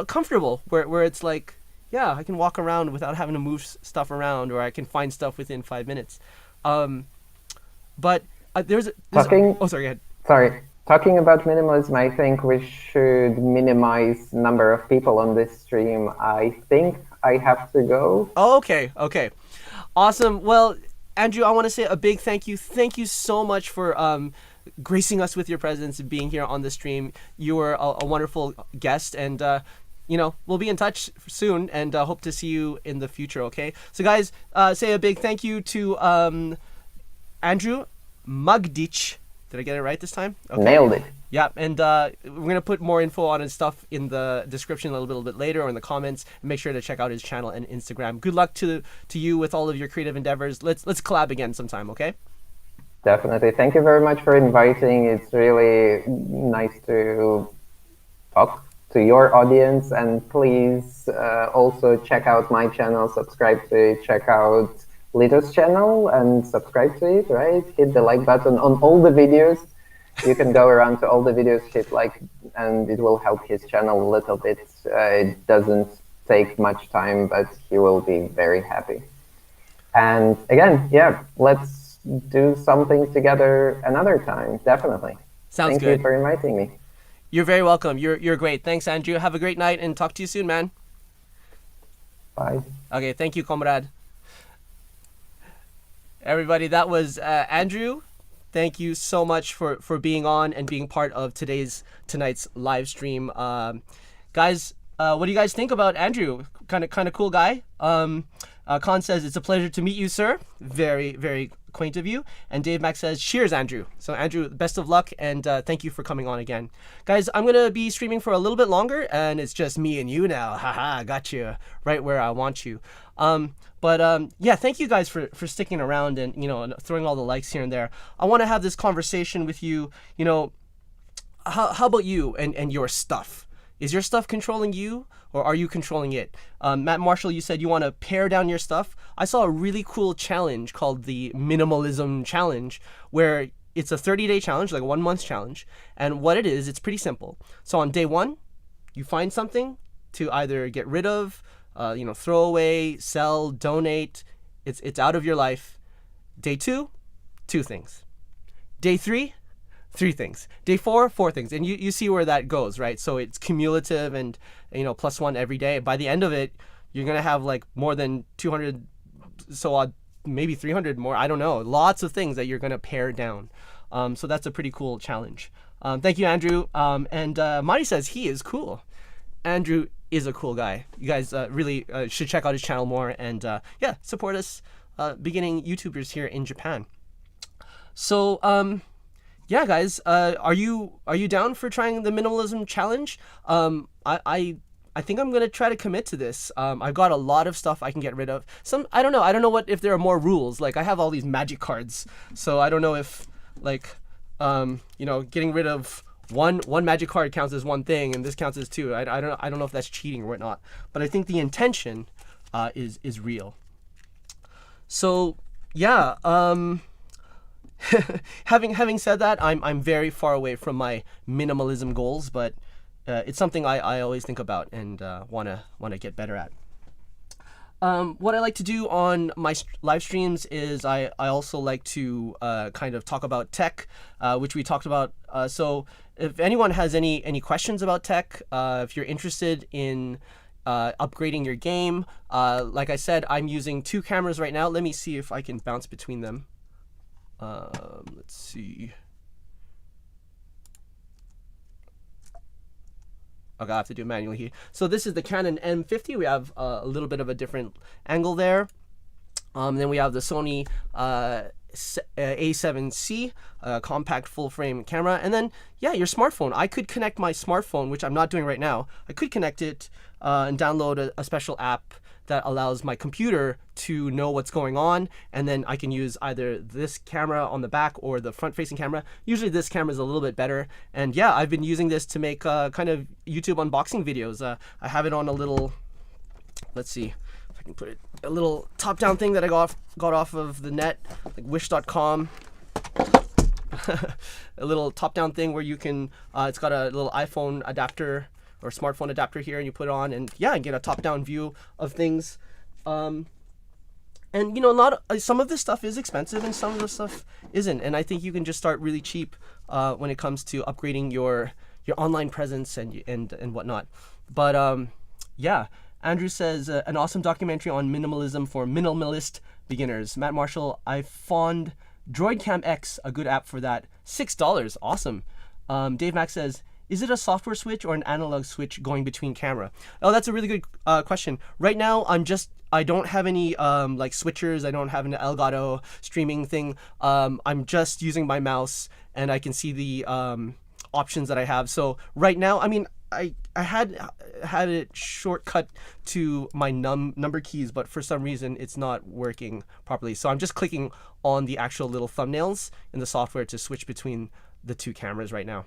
comfortable where it's like, yeah, I can walk around without having to move stuff around, or I can find stuff within 5 minutes. But there's Talking. oh, sorry, go ahead. Sorry. Talking about minimalism, I think we should minimize number of people on this stream. I think I have to go. Oh, okay, awesome. Well, Andrew, I want to say a big thank you. Thank you so much for gracing us with your presence and being here on the stream. You were a wonderful guest, and we'll be in touch soon, and hope to see you in the future. Okay, so guys, say a big thank you to Andrew Magdych. Did I get it right this time? Okay. Nailed it. Yeah, and we're going to put more info on his stuff in the description a little bit later, or in the comments. Make sure to check out his channel and Instagram. Good luck to you with all of your creative endeavors. Let's collab again sometime, okay? Definitely. Thank you very much for inviting. It's really nice to talk to your audience, and please also check out my channel, subscribe to it, check out Lito's channel and subscribe to it, right? Hit the like button on all the videos. You can go around to all the videos he'd like, and it will help his channel a little bit. It doesn't take much time, but he will be very happy. And again, yeah, let's do something together another time, definitely. Sounds Thank good. you for inviting me. You're very welcome. You're great. Thanks, Andrew. Have a great night and talk to you soon, man. Bye. Okay, thank you, comrade. Everybody, that was Andrew. Thank you so much for being on and being part of tonight's live stream. Guys, what do you guys think about Andrew? Kind of cool guy. Khan says, it's a pleasure to meet you, sir. Very, very quaint of you. And Dave Mack says, cheers, Andrew. So Andrew, best of luck, and thank you for coming on again. Guys, I'm going to be streaming for a little bit longer, and it's just me and you now. Haha, got you right where I want you. Yeah, thank you guys for sticking around and, throwing all the likes here and there. I want to have this conversation with you. How about you and your stuff? Is your stuff controlling you, or are you controlling it? Matt Marshall, you said you want to pare down your stuff. I saw a really cool challenge called the Minimalism Challenge, where it's a 30-day challenge, like a 1 month challenge. And what it is, it's pretty simple. So on day 1, you find something to either get rid of, throw away, sell, donate. It's out of your life. Day 2, 2 things. Day 3, 3 things. Day 4, 4 things. And you see where that goes, right? So it's cumulative and, +1 every day. By the end of it, you're going to have like more than 200, maybe 300 more. I don't know. Lots of things that you're going to pare down. So that's a pretty cool challenge. Thank you, Andrew. And Marty says he is cool. Andrew is a cool guy. You guys really should check out his channel more and support us beginning YouTubers here in Japan. So, yeah, guys, are you down for trying the minimalism challenge? I think I'm gonna try to commit to this. I've got a lot of stuff I can get rid of. I don't know if there are more rules. Like I have all these magic cards, so I don't know if getting rid of one magic card counts as one thing and this counts as 2. I don't know if that's cheating or whatnot. But I think the intention is real. So yeah. Having said that, I'm very far away from my minimalism goals, but it's something I always think about and wanna get better at. What I like to do on my live streams is I also like to kind of talk about tech, which we talked about. So if anyone has any questions about tech, if you're interested in upgrading your game, like I said, I'm using 2 cameras right now. Let me see if I can bounce between them. Let's see. Okay, I have to do it manually here. So this is the Canon M50. We have a little bit of a different angle there. Then we have the Sony A7C compact full frame camera. And then, yeah, your smartphone. I could connect my smartphone, which I'm not doing right now. I could connect it and download a special app that allows my computer to know what's going on, and then I can use either this camera on the back or the front-facing camera. Usually this camera is a little bit better, and yeah, I've been using this to make kind of YouTube unboxing videos. I have it on a little, let's see if I can put it, a little top-down thing that I got off of the net, like wish.com. A little top-down thing where you can, it's got a little iPhone adapter or smartphone adapter here, and you put it on, and yeah, get a top-down view of things. And some of this stuff is expensive and some of the stuff isn't, and I think you can just start really cheap when it comes to upgrading your online presence and whatnot. But yeah, Andrew says an awesome documentary on minimalism for minimalist beginners. Matt Marshall, I found DroidCam X, a good app for that. $6, awesome. Dave Mack says, is it a software switch or an analog switch going between camera? Oh, that's a really good question. Right now, I don't have any like switchers. I don't have an Elgato streaming thing. I'm just using my mouse, and I can see the options that I have. So right now, I mean, I had it shortcut to my number keys, but for some reason it's not working properly. So I'm just clicking on the actual little thumbnails in the software to switch between the 2 cameras right now.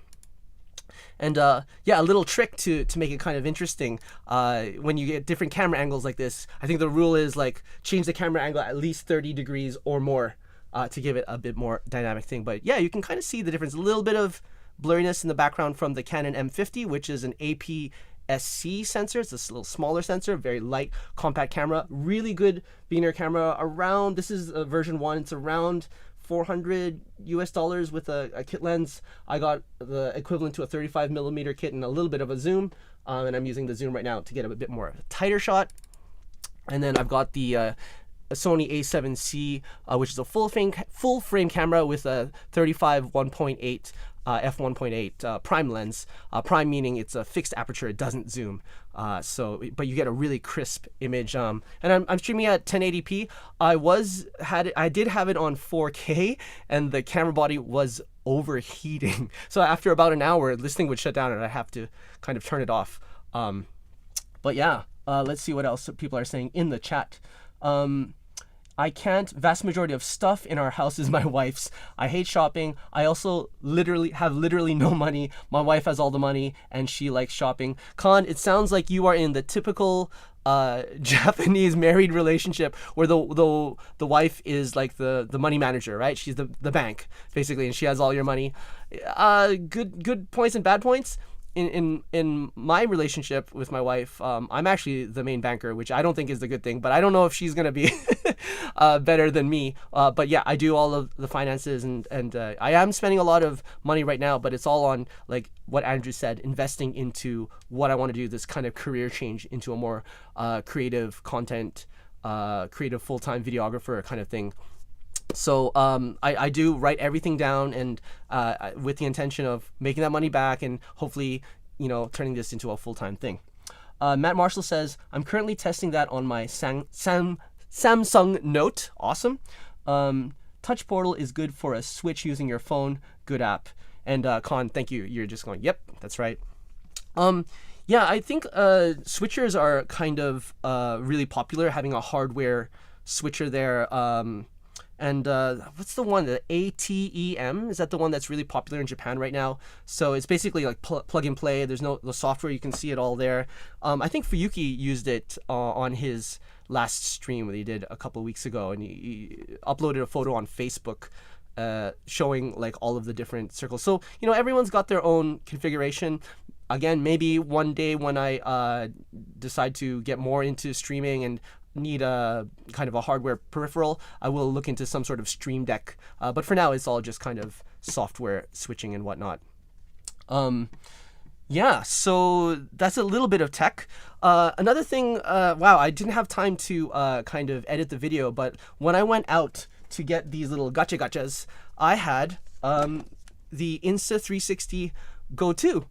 And yeah, a little trick to make it kind of interesting. When you get different camera angles like this, I think the rule is like change the camera angle at least 30 degrees or more to give it a bit more dynamic thing. But yeah, you can kind of see the difference. A little bit of blurriness in the background from the Canon M50, which is an APS-C sensor. It's a little smaller sensor, very light, compact camera. Really good beginner camera. Around, this is version 1, it's around $400 US with a kit lens. I got the equivalent to a 35mm kit and a little bit of a zoom, and I'm using the zoom right now to get a bit more tighter shot. And then I've got the a Sony A7C, which is a full frame camera with a 35 1.8 f1.8 prime lens. Prime meaning it's a fixed aperture; it doesn't zoom. But you get a really crisp image. And I'm streaming at 1080p. I did have it on 4K, and the camera body was overheating. So after about an hour, this thing would shut down, and I have to kind of turn it off. But yeah, let's see what else people are saying in the chat. I can't. Vast majority of stuff in our house is my wife's. I hate shopping. I also have literally no money. My wife has all the money and she likes shopping. Khan, it sounds like you are in the typical Japanese married relationship where the wife is like the money manager, right? She's the bank basically, and she has all your money. Good points and bad points. In my relationship with my wife, I'm actually the main banker, which I don't think is a good thing, but I don't know if she's going to be better than me. But yeah, I do all of the finances, and I am spending a lot of money right now, but it's all on, like what Andrew said, investing into what I want to do, this kind of career change into a more creative content, creative full-time videographer kind of thing. So I do write everything down, and with the intention of making that money back and hopefully, turning this into a full-time thing. Matt Marshall says, I'm currently testing that on my Samsung Note. Awesome. Touch Portal is good for a Switch using your phone. Good app. And Con, thank you. You're just going, yep, that's right. Yeah, I think switchers are kind of really popular, having a hardware switcher there. And what's the one? The ATEM? Is that the one that's really popular in Japan right now? So it's basically like plug and play. There's no software. You can see it all there. I think Fuyuki used it on his last stream that he did a couple of weeks ago, and he uploaded a photo on Facebook showing like all of the different circles. So everyone's got their own configuration. Again, maybe one day when I decide to get more into streaming and need a kind of a hardware peripheral, I will look into some sort of Stream Deck. But for now, it's all just kind of software switching and whatnot. Yeah, so that's a little bit of tech. Another thing, wow, I didn't have time to kind of edit the video, but when I went out to get these little Gatcha Gatchas, I had the Insta360 Go 2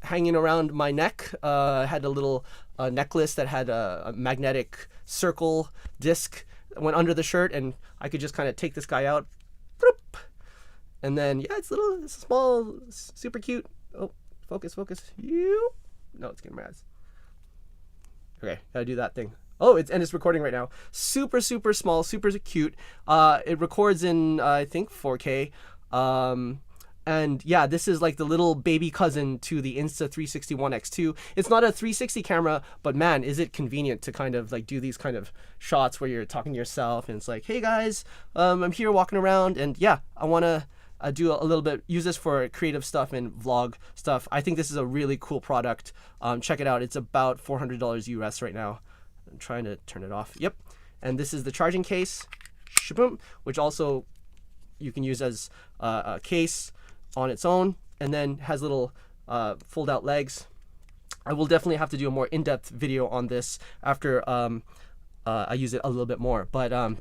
hanging around my neck. Had a little necklace that had a magnetic circle disc that went under the shirt, and I could just kind of take this guy out, and then yeah, it's small, super cute. Oh, focus. No, it's getting my eyes. Okay, gotta do that thing. Oh, it's recording right now. Super small, super cute. It records in I think 4K. And yeah, this is like the little baby cousin to the Insta360 One X2. It's not a 360 camera, but man, is it convenient to kind of like do these kind of shots where you're talking to yourself and it's like, hey guys, I'm here walking around, and yeah, I want to do a little bit, use this for creative stuff and vlog stuff. I think this is a really cool product. Check it out. It's about $400 US right now. I'm trying to turn it off. Yep. And this is the charging case, which also you can use as a case on its own, and then has little fold out legs. I will definitely have to do a more in-depth video on this after I use it a little bit more, but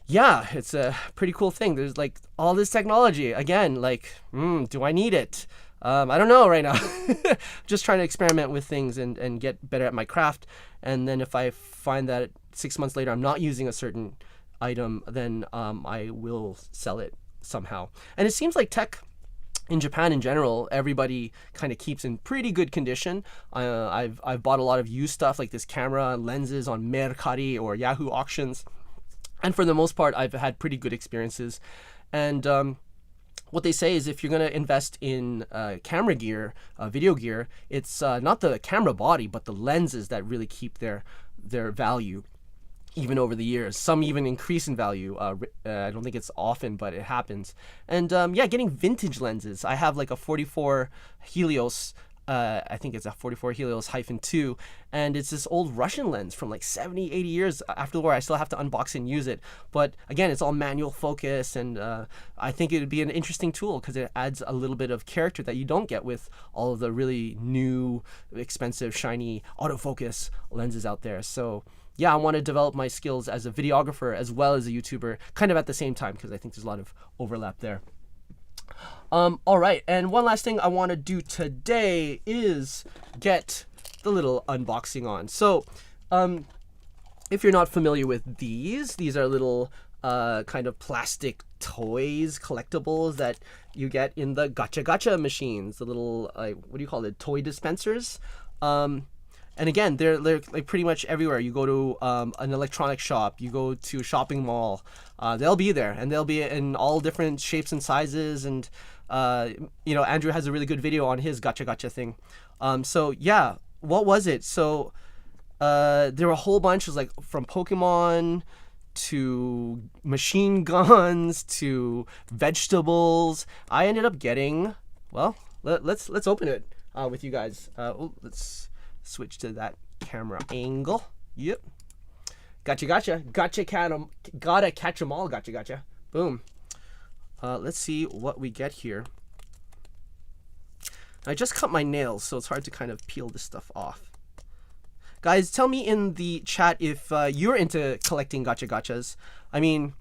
yeah, it's a pretty cool thing. There's like all this technology. Again, like, do I need it? I don't know right now. Just trying to experiment with things and get better at my craft. And then if I find that 6 months later I'm not using a certain item, then I will sell it somehow. And it seems like tech in Japan in general, everybody kind of keeps in pretty good condition. I've bought a lot of used stuff like this camera and lenses on Mercari or Yahoo auctions, and for the most part I've had pretty good experiences. And what they say is if you're going to invest in camera gear, video gear, it's not the camera body but the lenses that really keep their value. even over the years. Some even increase in value. I don't think it's often, but it happens. And yeah, getting vintage lenses. I have like a 44 Helios. I think it's a 44 Helios -2, and it's this old Russian lens from like 70, 80 years after the war. I still have to unbox and use it, but again, it's all manual focus, and I think it would be an interesting tool because it adds a little bit of character that you don't get with all of the really new, expensive, shiny autofocus lenses out there. So yeah, I want to develop my skills as a videographer as well as a YouTuber, kind of at the same time, because I think there's a lot of overlap there. All right, and one last thing I want to do today is get the little unboxing on. So, if you're not familiar with these are little kind of plastic toys, collectibles that you get in the Gatcha Gatcha machines, the little, what do you call it, toy dispensers. And again, they're like pretty much everywhere. You go to an electronic shop, you go to a shopping mall, they'll be there, and they'll be in all different shapes and sizes. And you know, Andrew has a really good video on his Gatcha Gatcha thing. So yeah, what was it? So there were a whole bunch. It was like from Pokemon to machine guns to vegetables. I ended up getting, well, let's open it with you guys. Let's switch to that camera angle. Yep. Gotcha, gotcha. Gotta catch 'em all. Gotcha, gotcha. Boom. Let's see what we get here. I just cut my nails, so it's hard to kind of peel this stuff off. Guys, tell me in the chat if you're into collecting Gatcha Gachas. I mean,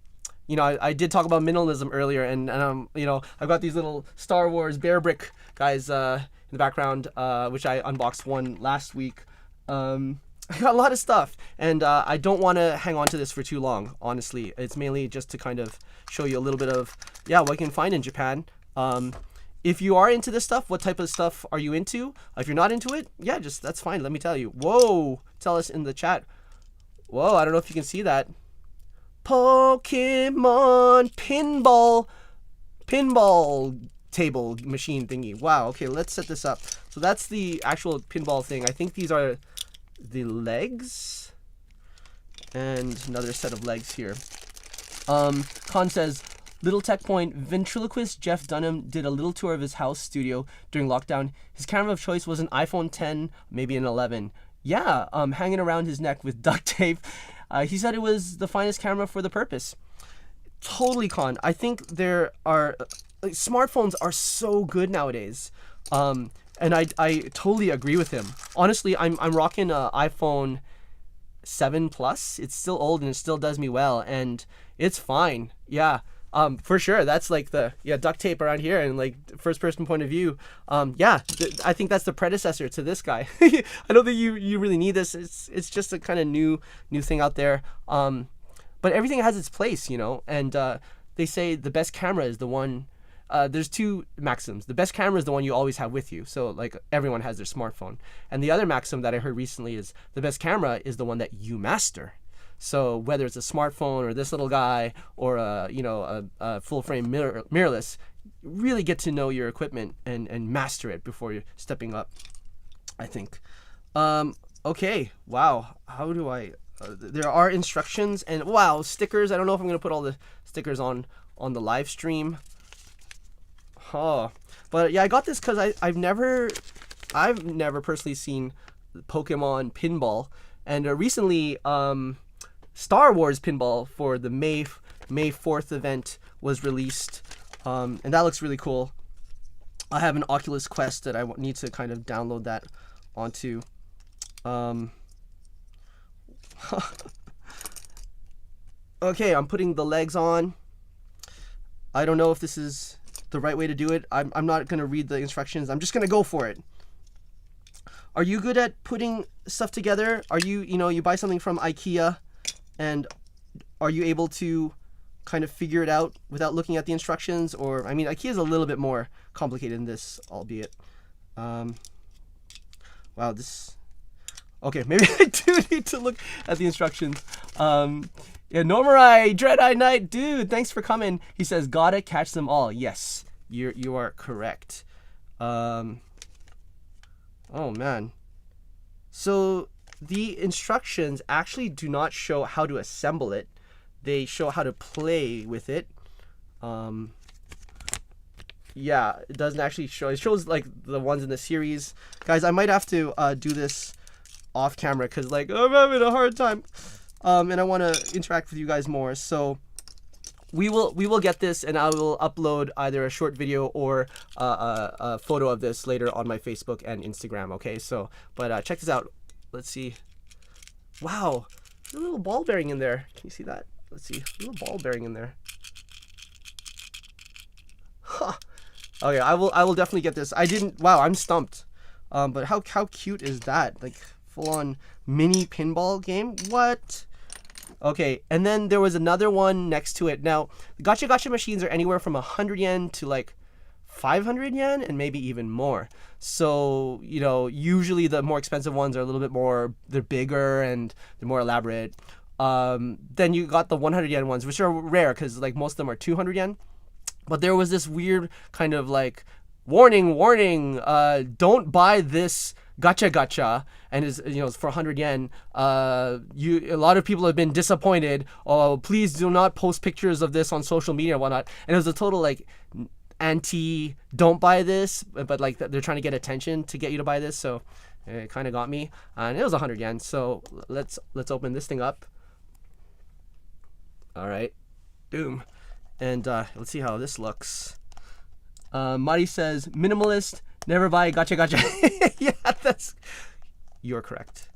you know, I did talk about minimalism earlier, and you know, I've got these little Star Wars bear brick guys in the background, which I unboxed one last week. I got a lot of stuff, and I don't want to hang on to this for too long, honestly. It's mainly just to kind of show you a little bit of, yeah, what you can find in Japan. If you are into this stuff, what type of stuff are you into? If you're not into it, yeah, just that's fine. Let me tell you. Whoa, tell us in the chat. Whoa, I don't know if you can see that. Pokemon pinball table machine thingy. Wow, okay, let's set this up. So that's the actual pinball thing. I think these are the legs, and another set of legs here. Khan says, little tech point, ventriloquist Jeff Dunham did a little tour of his house studio during lockdown. His camera of choice was an iPhone 10, maybe an 11. Yeah, hanging around his neck with duct tape. He said it was the finest camera for the purpose. Totally, Khan. I think there are smartphones are so good nowadays. And I totally agree with him. Honestly, I'm rocking a iPhone 7 Plus. It's still old and it still does me well, and it's fine. Yeah. For sure. That's like the duct tape around here and like first person point of view. I think that's the predecessor to this guy. I don't think you really need this. It's just a kind of new thing out there. But everything has its place, you know. And they say the best camera is the one. There's two maxims. The best camera is the one you always have with you. So like everyone has their smartphone. And the other maxim that I heard recently is the best camera is the one that you master. So whether it's a smartphone or this little guy or a full frame mirrorless, really get to know your equipment and master it before you're stepping up, I think. Okay. Wow. How do I? There are instructions and wow, stickers. I don't know if I'm gonna put all the stickers on the live stream. But yeah, I got this because I've never personally seen Pokemon pinball, and recently Star Wars pinball for the May 4th event was released, and that looks really cool. I have an Oculus Quest that I need to kind of download that onto. Okay, I'm putting the legs on. I don't know if this is the right way to do it. I'm not going to read the instructions. I'm just going to go for it. Are you good at putting stuff together? Are you buy something from IKEA and are you able to kind of figure it out without looking at the instructions? Or, I mean, IKEA is a little bit more complicated than this, albeit. Wow, this... Okay, maybe I do need to look at the instructions. Yeah, Normarai, Dread-Eye Knight, dude, thanks for coming. He says, gotta catch them all. Yes, you are correct. Oh, man. So, the instructions actually do not show how to assemble it. They show how to play with it. Yeah, it doesn't actually show. It shows like the ones in the series. Guys, I might have to do this off camera because like I'm having a hard time, and I want to interact with you guys more. So we will get this, and I will upload either a short video or a photo of this later on my Facebook and Instagram. Okay, so but check this out. Let's see. Wow, there's a little ball bearing in there. Can you see that? Let's see, a little ball bearing in there. Huh. Okay, I will definitely get this. I didn't. Wow, I'm stumped. But how cute is that? Like full on mini pinball game. What? Okay, and then there was another one next to it. Now, the Gatcha Gatcha machines are anywhere from 100 yen to like 500 yen and maybe even more. So, you know, usually the more expensive ones are a little bit more, they're bigger and they're more elaborate. Then you got the 100 yen ones, which are rare because like most of them are 200 yen. But there was this weird kind of like, warning, don't buy this Gatcha Gatcha, and is, you know, it's for 100 yen. A lot of people have been disappointed. Oh, please do not post pictures of this on social media and whatnot. And it was a total like anti, don't buy this, but like they're trying to get attention to get you to buy this. So it kind of got me, and it was 100 yen. So let's open this thing up. All right, boom, and let's see how this looks. Mari says, minimalist, never buy Gatcha Gatcha. Yeah, you're correct.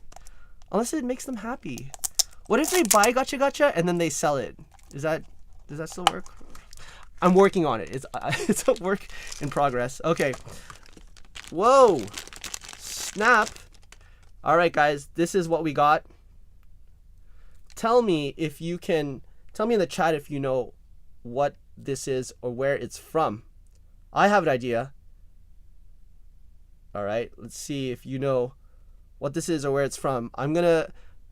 Unless it makes them happy. What if they buy Gatcha Gatcha and then they sell it? Does that still work? I'm working on it. It's a work in progress. Okay. Whoa. Snap. All right, guys, this is what we got. Tell me in the chat if you know what this is or where it's from. I have an idea. All right, let's see if you know what this is or where it's from. I'm gonna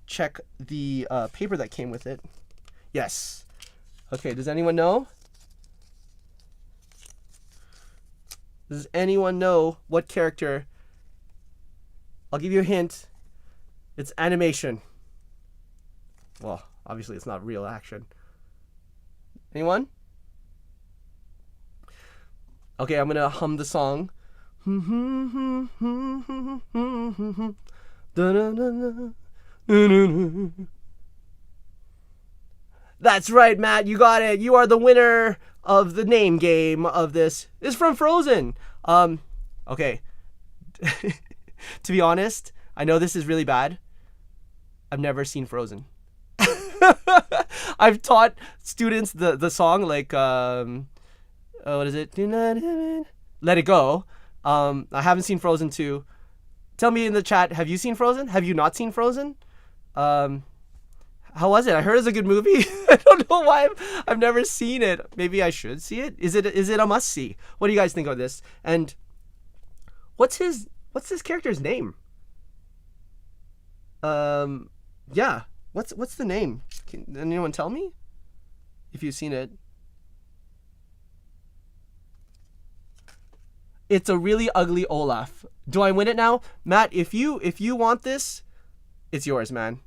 check the paper that came with it. Yes. Okay, does anyone know? Does anyone know what character? I'll give you a hint. It's animation. Well, obviously it's not real action. Anyone? Okay, I'm gonna hum the song. That's right, Matt. You got it. You are the winner of the name game of this. It's from Frozen. Okay. To be honest, I know this is really bad. I've never seen Frozen. I've taught students the song like what is it? Let It Go. I haven't seen Frozen 2. Tell me in the chat, have you seen Frozen? Have you not seen Frozen? How was it? I heard it's a good movie. I don't know why I've never seen it. Maybe I should see it. Is it a must see? What do you guys think of this? And what's this character's name? Yeah. What's the name? Can anyone tell me if you've seen it? It's a really ugly Olaf. Do I win it now? Matt, if you want this, it's yours, man.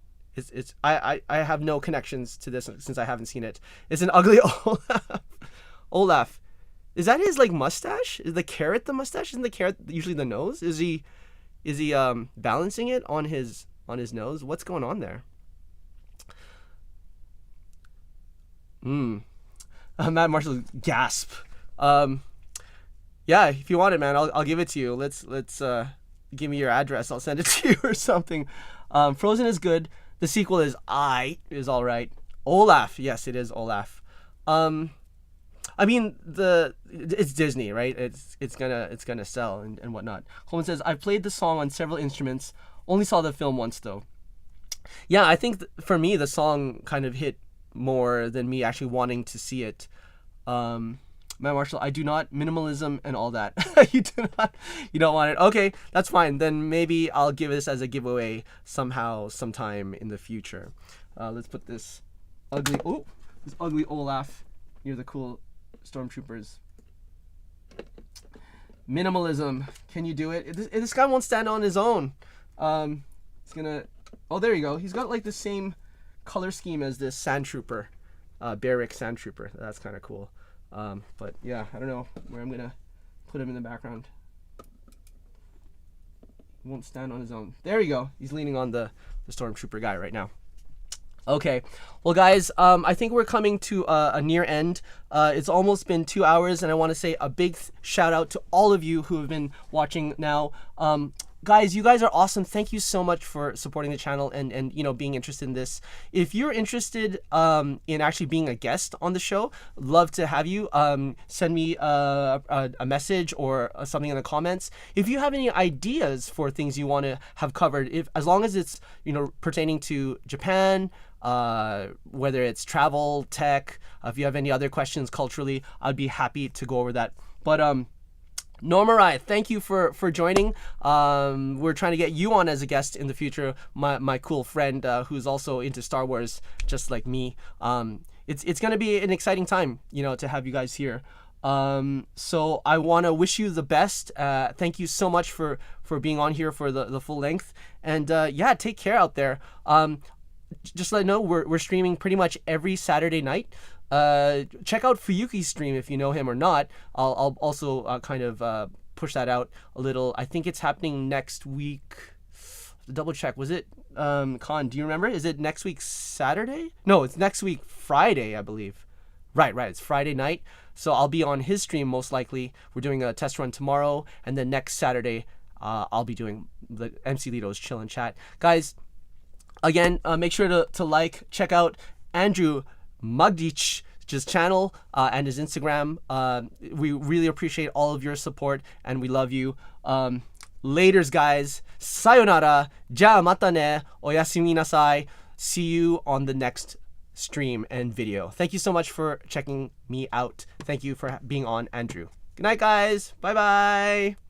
I have no connections to this since I haven't seen it. It's an ugly Olaf. Olaf. Is that his like mustache? Is the carrot the mustache? Isn't the carrot usually the nose? Is he balancing it on his nose? What's going on there? Matt Marshall, gasp. Yeah, if you want it, man, I'll give it to you. Let's give me your address. I'll send it to you or something. Frozen is good. The sequel is all right. Olaf, yes, it is Olaf. I mean it's Disney, right? It's gonna sell and whatnot. Coleman says, I've played the song on several instruments. Only saw the film once though. Yeah, I think for me the song kind of hit more than me actually wanting to see it. Matt Marshall, I do not minimalism and all that. You don't want it. Okay, that's fine. Then maybe I'll give this as a giveaway sometime in the future. Let's put this ugly Olaf near the cool stormtroopers. Minimalism. Can you do it? This guy won't stand on his own. He's gonna Oh, there you go. He's got like the same color scheme as this Sand Trooper, Barrick Sand Trooper. That's kind of cool. But yeah, I don't know where I'm gonna put him in the background. He won't stand on his own. There you go. He's leaning on the Stormtrooper guy right now. Okay, well guys, I think we're coming to a near end. It's almost been 2 hours, and I want to say a big shout out to all of you who have been watching now. Guys, you guys are awesome. Thank you so much for supporting the channel and you know, being interested in this. If you're interested in actually being a guest on the show, love to have you. Send me a message or something in the comments. If you have any ideas for things you want to have covered, as long as it's, you know, pertaining to Japan, whether it's travel, tech, if you have any other questions culturally, I'd be happy to go over that. But Nomarai, thank you for joining. We're trying to get you on as a guest in the future, my cool friend who's also into Star Wars just like me. It's gonna be an exciting time, you know, to have you guys here. So I want to wish you the best. Thank you so much for being on here for the full length, and yeah, take care out there. Just let you know, we're streaming pretty much every Saturday night. Check out Fuyuki's stream if you know him or not. I'll also kind of push that out a little. I think it's happening next week. Double check. Was it Khan? Do you remember? Is it next week Saturday? No, it's next week Friday, I believe. Right. It's Friday night. So I'll be on his stream most likely. We're doing a test run tomorrow, and then next Saturday I'll be doing the EmceeLito's Chill and Chat. Guys, again, make sure to like, check out Andrew Magdych's channel and his Instagram. We really appreciate all of your support, and we love you. Laters, guys. Sayonara. Ja mata ne. Oyasumi nasai. See you on the next stream and video. Thank you so much for checking me out. Thank you for being on, Andrew. Good night, guys. Bye-bye.